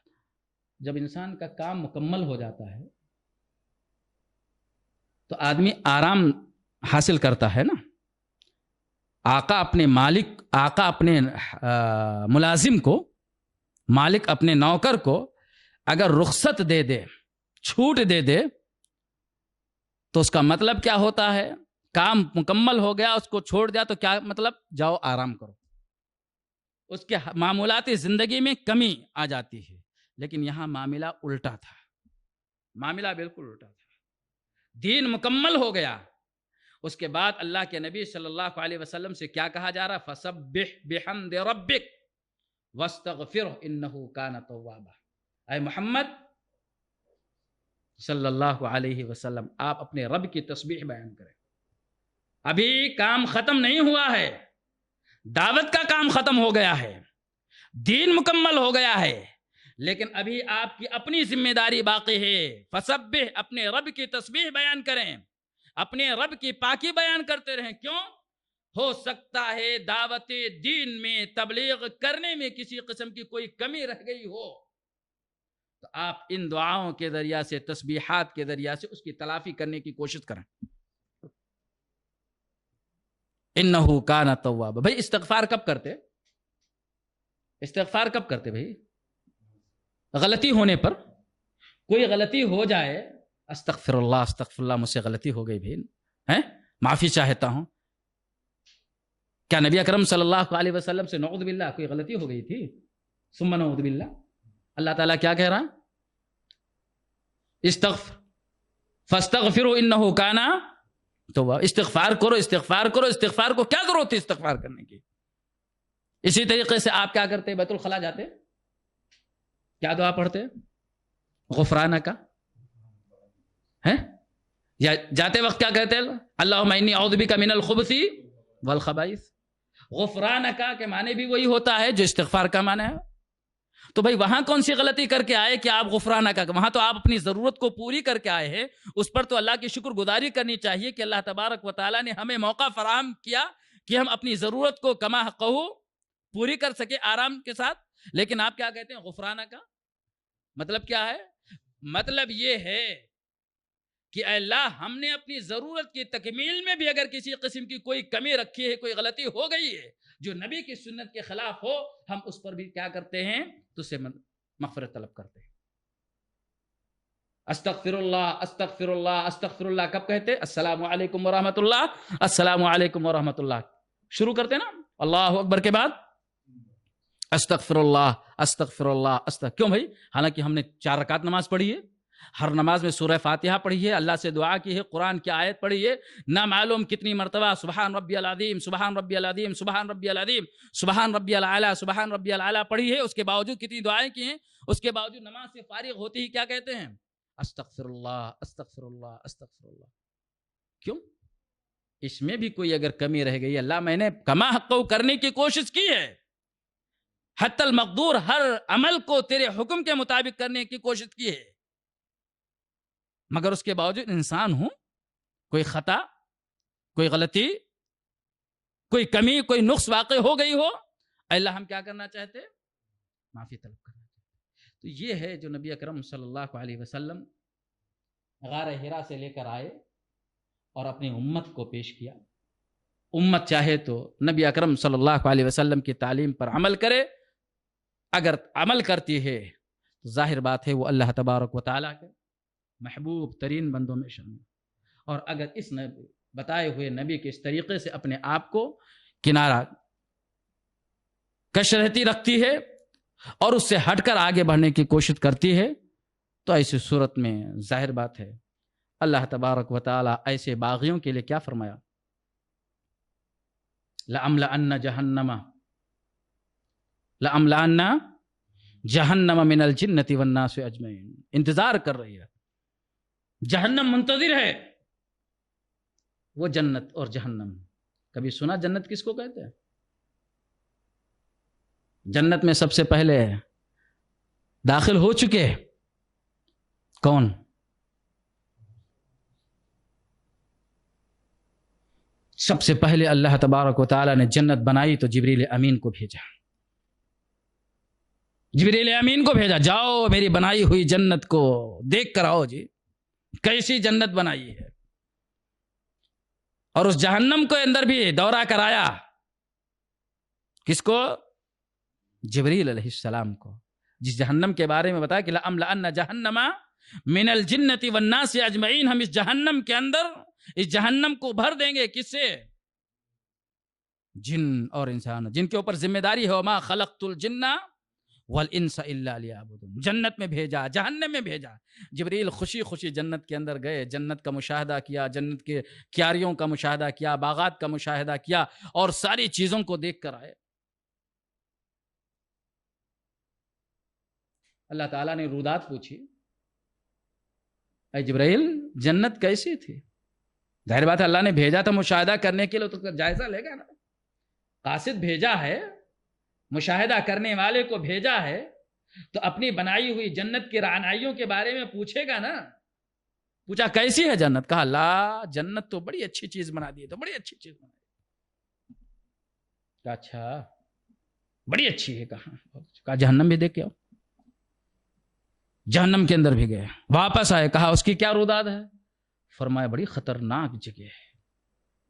جب انسان کا کام مکمل ہو جاتا ہے تو آدمی آرام حاصل کرتا ہے نا۔ آقا اپنے ملازم کو، مالک اپنے نوکر کو اگر رخصت دے دے چھوٹ دے دے تو اس کا مطلب کیا ہوتا ہے؟ کام مکمل ہو گیا، اس کو چھوڑ دیا تو کیا مطلب؟ جاؤ آرام کرو، اس کے معمولاتی زندگی میں کمی آ جاتی ہے. لیکن یہاں معاملہ الٹا تھا، معاملہ بالکل الٹا تھا. دین مکمل ہو گیا، اس کے بعد اللہ کے نبی صلی اللہ علیہ وسلم سے کیا کہا جا رہا؟ فسبح بحمد ربک واستغفرہ انہ کان توابا. اے محمد صلی اللہ علیہ وسلم، آپ اپنے رب کی تسبیح بیان کریں. ابھی کام ختم نہیں ہوا ہے، دعوت کا کام ختم ہو گیا ہے، دین مکمل ہو گیا ہے، لیکن ابھی آپ کی اپنی ذمہ داری باقی ہے. فسبح، اپنے رب کی تسبیح بیان کریں، اپنے رب کی پاکی بیان کرتے رہیں. کیوں؟ ہو سکتا ہے دعوت دین میں، تبلیغ کرنے میں کسی قسم کی کوئی کمی رہ گئی ہو، تو آپ ان دعاؤں کے ذریعہ سے، تسبیحات کے ذریعہ سے اس کی تلافی کرنے کی کوشش کریں. انہو کان توابا. بھائی استغفار کب کرتے؟ استغفار کب کرتے بھائی؟ غلطی ہونے پر. کوئی غلطی ہو جائے، استغفر اللہ مجھ سے غلطی ہو گئی بھائی، معافی چاہتا ہوں. کیا نبی اکرم صلی اللہ علیہ وسلم سے نعوذ باللہ کوئی غلطی ہو گئی تھی؟ ثم نعوذ باللہ. اللہ تعالیٰ کیا کہہ رہا؟ استغفر فاستغفروا انہ کان توابا. استغفار کرو، استغفار کرو. استغفار کو کیا ضرورت ہے استغفار کرنے کی؟ اسی طریقے سے آپ کیا کرتے؟ بیت الخلا جاتے، کیا دعا پڑھتے؟ غفرانک ہے، یا جاتے وقت کیا کہتے ہیں؟ اللہم انی اعوذ بک من الخبث والخبائث. غفرانک کے معنی بھی وہی ہوتا ہے جو استغفار کا معنی ہے. تو بھائی وہاں کون سی غلطی کر کے آئے کہ آپ غفرانک؟ وہاں تو آپ اپنی ضرورت کو پوری کر کے آئے ہیں. اس پر تو اللہ کی شکر گزاری کرنی چاہیے کہ اللہ تبارک و تعالیٰ نے ہمیں موقع فراہم کیا کہ ہم اپنی ضرورت کو کما حقہ پوری کر سکے آرام کے ساتھ. لیکن آپ کیا کہتے ہیں غفرانک؟ مطلب کیا ہے؟ مطلب یہ ہے کہ اے اللہ، ہم نے اپنی ضرورت کی تکمیل میں بھی اگر کسی قسم کی کوئی کمی رکھی ہے، کوئی غلطی ہو گئی ہے جو نبی کی سنت کے خلاف ہو، ہم اس پر بھی کیا کرتے ہیں؟ تو سے مغفرت طلب کرتے ہیں. استغفر اللہ استغفر اللہ استغفر اللہ کب کہتے؟ السلام علیکم ورحمۃ اللہ، السلام علیکم ورحمۃ اللہ شروع کرتے نا اللہ اکبر کے بعد استغفر اللہ استغفر اللہ کیوں بھائی؟ حالانکہ ہم نے 4 رکعت نماز پڑھی ہے، ہر نماز میں سورہ فاتحہ پڑھی ہے، اللہ سے دعا کی ہے، قرآن کی آیت پڑھی ہے، نہ معلوم کتنی مرتبہ سبحان ربی العظیم سبحان ربی العظیم سبحان ربی العظیم سبحان ربی العلیٰ سبحان ربی العلیٰ پڑھی ہے. اس کے باوجود کتنی دعائیں کی ہیں، اس کے باوجود نماز سے فارغ ہوتی ہی کیا کہتے ہیں؟ استغفر اللہ استغفر اللہ استغفر اللہ. کیوں؟ اس میں بھی کوئی اگر کمی رہ گئی، اللہ میں نے کما حقہ کرنے کی کوشش کی ہے، حتی المقدور ہر عمل کو تیرے حکم کے مطابق کرنے کی کوشش کی ہے، مگر اس کے باوجود انسان ہوں، کوئی خطا، کوئی غلطی، کوئی کمی، کوئی نقص واقع ہو گئی ہو، اللہ ہم کیا کرنا چاہتے؟ معافی طلب کرنا چاہتے. تو یہ ہے جو نبی اکرم صلی اللہ علیہ وسلم غار حرا سے لے کر آئے اور اپنی امت کو پیش کیا. امت چاہے تو نبی اکرم صلی اللہ علیہ وسلم کی تعلیم پر عمل کرے، اگر عمل کرتی ہے تو ظاہر بات ہے وہ اللہ تبارک و تعالیٰ کے محبوب ترین بندوں میں شامل. اور اگر اس بتائے ہوئے نبی کے اس طریقے سے اپنے آپ کو کنارہ کش رہتی رکھتی ہے اور اس سے ہٹ کر آگے بڑھنے کی کوشش کرتی ہے، تو ایسی صورت میں ظاہر بات ہے اللہ تبارک و تعالیٰ ایسے باغیوں کے لیے کیا فرمایا؟ لَأَمْلَأَنَّ جہنم من الجنۃ والناس اجمعین. انتظار کر رہی ہے، جہنم منتظر ہے. وہ جنت اور جہنم، کبھی سنا جنت کس کو کہتے ہیں؟ جنت میں سب سے پہلے داخل ہو چکے کون؟ سب سے پہلے اللہ تبارک و تعالیٰ نے جنت بنائی تو جبریل امین کو بھیجا. جبریل امین کو بھیجا، جاؤ میری بنائی ہوئی جنت کو دیکھ کر آؤ جی، کیسی جنت بنائی ہے. اور اس جہنم کو اندر بھی دورہ کرایا. کس کو؟ جبریل علیہ السلام کو. جس جہنم کے بارے میں بتایا کہ لَأَمْلَأَنَّ جَهَنَّمَ من الجنت والناس اجمعین، ہم اس جہنم کے اندر اس جہنم کو بھر دیں گے، کس سے؟ جن اور انسان، جن کے اوپر ذمہ داری ہے وما خلقت الجن والانس الا لیعبدون، جنت میں بھیجا، جہنم میں بھیجا۔ جبریل خوشی خوشی جنت کے اندر گئے، جنت کا مشاہدہ کیا، جنت کے کیاریوں کا مشاہدہ کیا، باغات کا مشاہدہ کیا، اور ساری چیزوں کو دیکھ کر آئے۔ اللہ تعالیٰ نے رودات پوچھی، اے جبرائیل جنت کیسی تھی؟ ظاہر بات ہے اللہ نے بھیجا تھا مشاہدہ کرنے کے لیے، تو جائزہ لے گا نا، قاصد بھیجا ہے، مشاہدہ کرنے والے کو بھیجا ہے، تو اپنی بنائی ہوئی جنت کی رعنائیوں کے بارے میں پوچھے گا نا۔ پوچھا کیسی ہے جنت؟ کہا اللہ جنت تو بڑی اچھی چیز بنا دی ہے، تو بڑی اچھی چیز بنا دی۔ کہا اچھا بڑی اچھی ہے، کہا جہنم بھی دیکھ کے آؤ۔ جہنم کے اندر بھی گئے، واپس آئے، کہا اس کی کیا روداد ہے؟ فرمایا بڑی خطرناک جگہ ہے،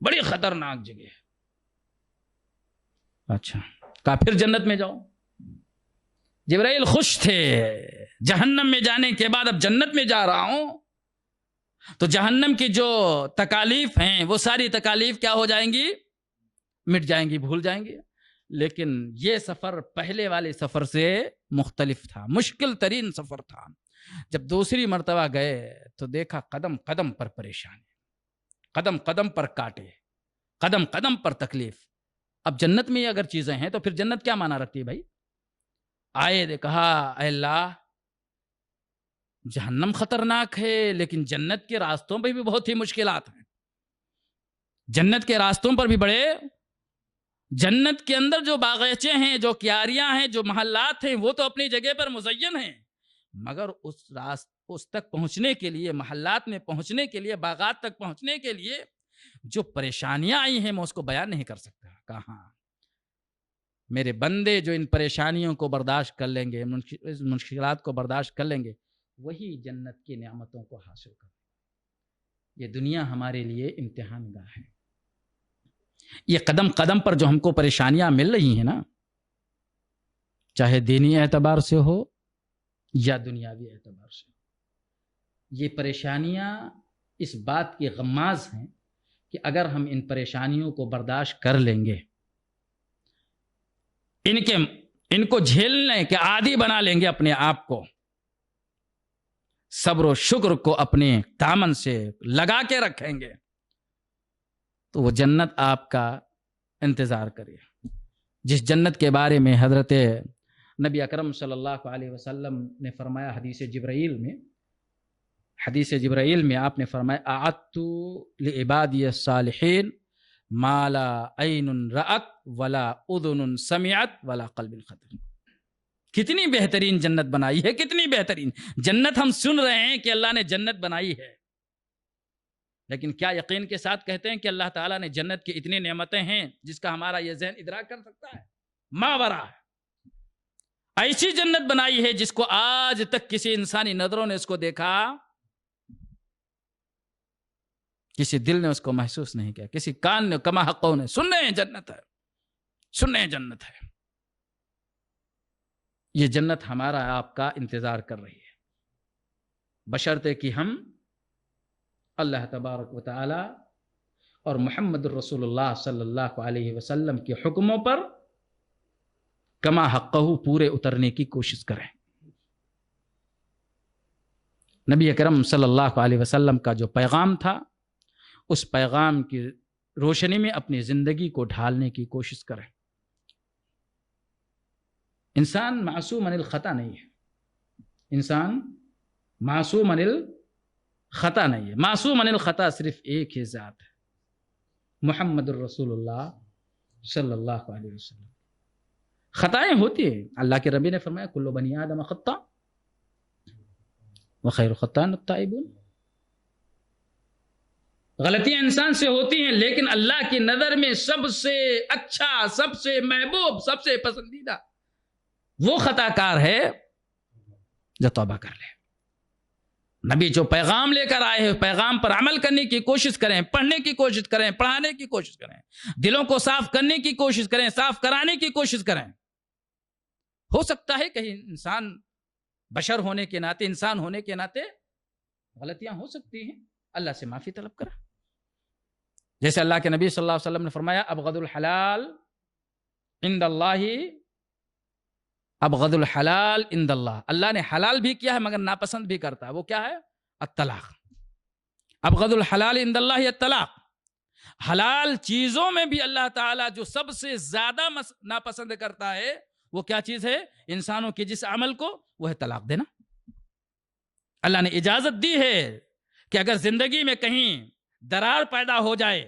بڑی خطرناک جگہ ہے۔ اچھا، کہا پھر جنت میں جاؤ۔ جبرائیل خوش تھے، جہنم میں جانے کے بعد اب جنت میں جا رہا ہوں، تو جہنم کی جو تکالیف ہیں وہ ساری تکالیف کیا ہو جائیں گی؟ مٹ جائیں گی، بھول جائیں گی۔ لیکن یہ سفر پہلے والے سفر سے مختلف تھا، مشکل ترین سفر تھا۔ جب دوسری مرتبہ گئے تو دیکھا قدم قدم پر پریشانی، قدم قدم پر کاٹے، قدم قدم پر تکلیف۔ اب جنت میں اگر چیزیں ہیں تو پھر جنت کیا معنی رکھتی ہے بھائی؟ آئے کہا اے اللہ جہنم خطرناک ہے، لیکن جنت کے راستوں پہ بھی بہت ہی مشکلات ہیں، جنت کے راستوں پر بھی بڑے، جنت کے اندر جو باغیچے ہیں، جو کیاریاں ہیں، جو محلات ہیں، وہ تو اپنی جگہ پر مزین ہیں، مگر اس تک پہنچنے کے لیے، محلات میں پہنچنے کے لیے، باغات تک پہنچنے کے لیے جو پریشانیاں آئی ہیں میں اس کو بیان نہیں کر سکتا۔ کہاں میرے بندے جو ان پریشانیوں کو برداشت کر لیں گے، اس مشکلات کو برداشت کر لیں گے، وہی جنت کی نعمتوں کو حاصل کریں گے۔ یہ دنیا ہمارے لیے امتحان گاہ ہے۔ یہ قدم قدم پر جو ہم کو پریشانیاں مل رہی ہیں نا، چاہے دینی اعتبار سے ہو یا دنیاوی اعتبار سے، یہ پریشانیاں اس بات کی غماز ہیں کہ اگر ہم ان پریشانیوں کو برداشت کر لیں گے، ان کو جھیلنے کے عادی بنا لیں گے اپنے آپ کو، صبر و شکر کو اپنے دامن سے لگا کے رکھیں گے، تو وہ جنت آپ کا انتظار کرے۔ جس جنت کے بارے میں حضرت نبی اکرم صلی اللہ علیہ وسلم نے فرمایا حدیث جبرائیل میں آپ نے فرمایا اعدت لعبادی الصالحین ما لا عین رأت ولا اذن سمعت ولا قلب خطر۔ کتنی بہترین جنت بنائی ہے، کتنی بہترین جنت ہم سن رہے ہیں کہ اللہ نے جنت بنائی ہے، لیکن کیا یقین کے ساتھ کہتے ہیں کہ اللہ تعالیٰ نے جنت کی اتنی نعمتیں ہیں جس کا ہمارا یہ ذہن ادراک کر سکتا ہے؟ ماورا ایسی جنت بنائی ہے جس کو آج تک کسی انسانی نظروں نے اس کو دیکھا، کسی دل نے اس کو محسوس نہیں کیا، کسی کان نے، کما حقوں نے سن رہے ہیں جنت ہے، سن رہے ہیں جنت ہے۔ یہ جنت ہمارا آپ کا انتظار کر رہی ہے، بشرطے کہ ہم اللہ تبارک و تعالی اور محمد الرسول اللہ صلی اللہ علیہ وسلم کے حکموں پر کما حقہ پورے اترنے کی کوشش کریں۔ نبی اکرم صلی اللہ علیہ وسلم کا جو پیغام تھا، اس پیغام کی روشنی میں اپنی زندگی کو ڈھالنے کی کوشش کریں۔ انسان معصوم عن الخطا نہیں ہے، انسان معصوم عن الخطا نہیں ہے، معصوم عن الخطا صرف ایک ہی ذات ہے، محمد الرسول اللہ صلی اللہ علیہ وسلم۔ خطائیں ہوتی ہیں، اللہ کے نبی نے فرمایا کل بنی آدم خطا وخیر الخطائین التائبون۔ غلطیاں انسان سے ہوتی ہیں، لیکن اللہ کی نظر میں سب سے اچھا، سب سے محبوب، سب سے پسندیدہ وہ خطا کار ہے جو توبہ کر لے۔ نبی جو پیغام لے کر آئے ہیں، پیغام پر عمل کرنے کی کوشش کریں، پڑھنے کی کوشش کریں، پڑھانے کی کوشش کریں، دلوں کو صاف کرنے کی کوشش کریں، صاف کرانے کی کوشش کریں۔ ہو سکتا ہے کہیں انسان بشر ہونے کے ناطے، انسان ہونے کے ناطے غلطیاں ہو سکتی ہیں، اللہ سے معافی طلب کرا. جیسے اللہ کے نبی صلی اللہ علیہ وسلم نے فرمایا ابغض الحلال عند اللہ، ابغض الحلال عند اللہ، اللہ نے حلال بھی کیا ہے مگر ناپسند بھی کرتا ہے، وہ کیا ہے؟ الطلاق. ابغض الحلال عند اللہ الطلاق. حلال چیزوں میں بھی اللہ تعالیٰ جو سب سے زیادہ ناپسند کرتا ہے وہ کیا چیز ہے؟ انسانوں کے جس عمل کو، وہ ہے طلاق دینا. اللہ نے اجازت دی ہے کہ اگر زندگی میں کہیں درار پیدا ہو جائے،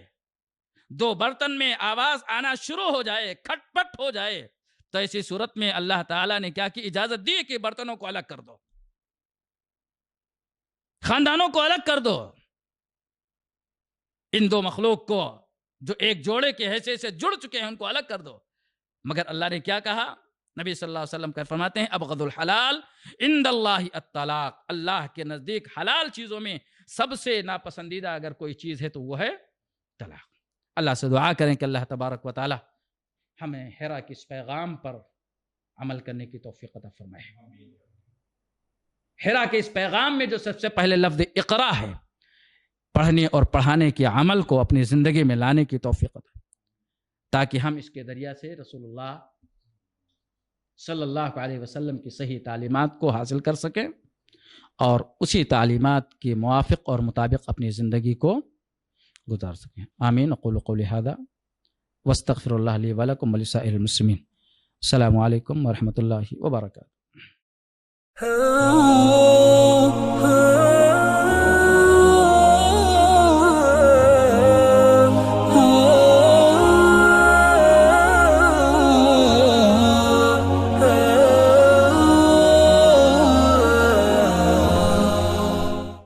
دو برتن میں آواز آنا شروع ہو جائے، کھٹ پٹ ہو جائے، تو ایسی صورت میں اللہ تعالیٰ نے کیا کی؟ اجازت دی کہ برتنوں کو الگ کر دو، خاندانوں کو الگ کر دو، ان دو مخلوق کو جو ایک جوڑے کے حیثیت سے جڑ چکے ہیں ان کو الگ کر دو. مگر اللہ نے کیا کہا؟ نبی صلی اللہ علیہ وسلم کا فرماتے ہیں ابغض الحلال عند اللہ الطلاق. اللہ کے نزدیک حلال چیزوں میں سب سے ناپسندیدہ اگر کوئی چیز ہے تو وہ ہے طلاق. اللہ سے دعا کریں کہ اللہ تبارک و تعالی ہمیں حرا کے اس پیغام پر عمل کرنے کی توفیق عطا فرمائے. حرا کے اس پیغام میں جو سب سے پہلے لفظ اقرا ہے، پڑھنے اور پڑھانے کے عمل کو اپنی زندگی میں لانے کی توفیق عطا، تاکہ ہم اس کے ذریعہ سے رسول اللہ صلی اللہ علیہ وسلم کی صحیح تعلیمات کو حاصل کر سکیں اور اسی تعلیمات کے موافق اور مطابق اپنی زندگی کو گزار سکیں. آمین. اقول قولی ھذا واستغفر اللہ لی ولکم ولسائر المسلمین. السلام علیکم ورحمۃ اللہ وبرکاتہ.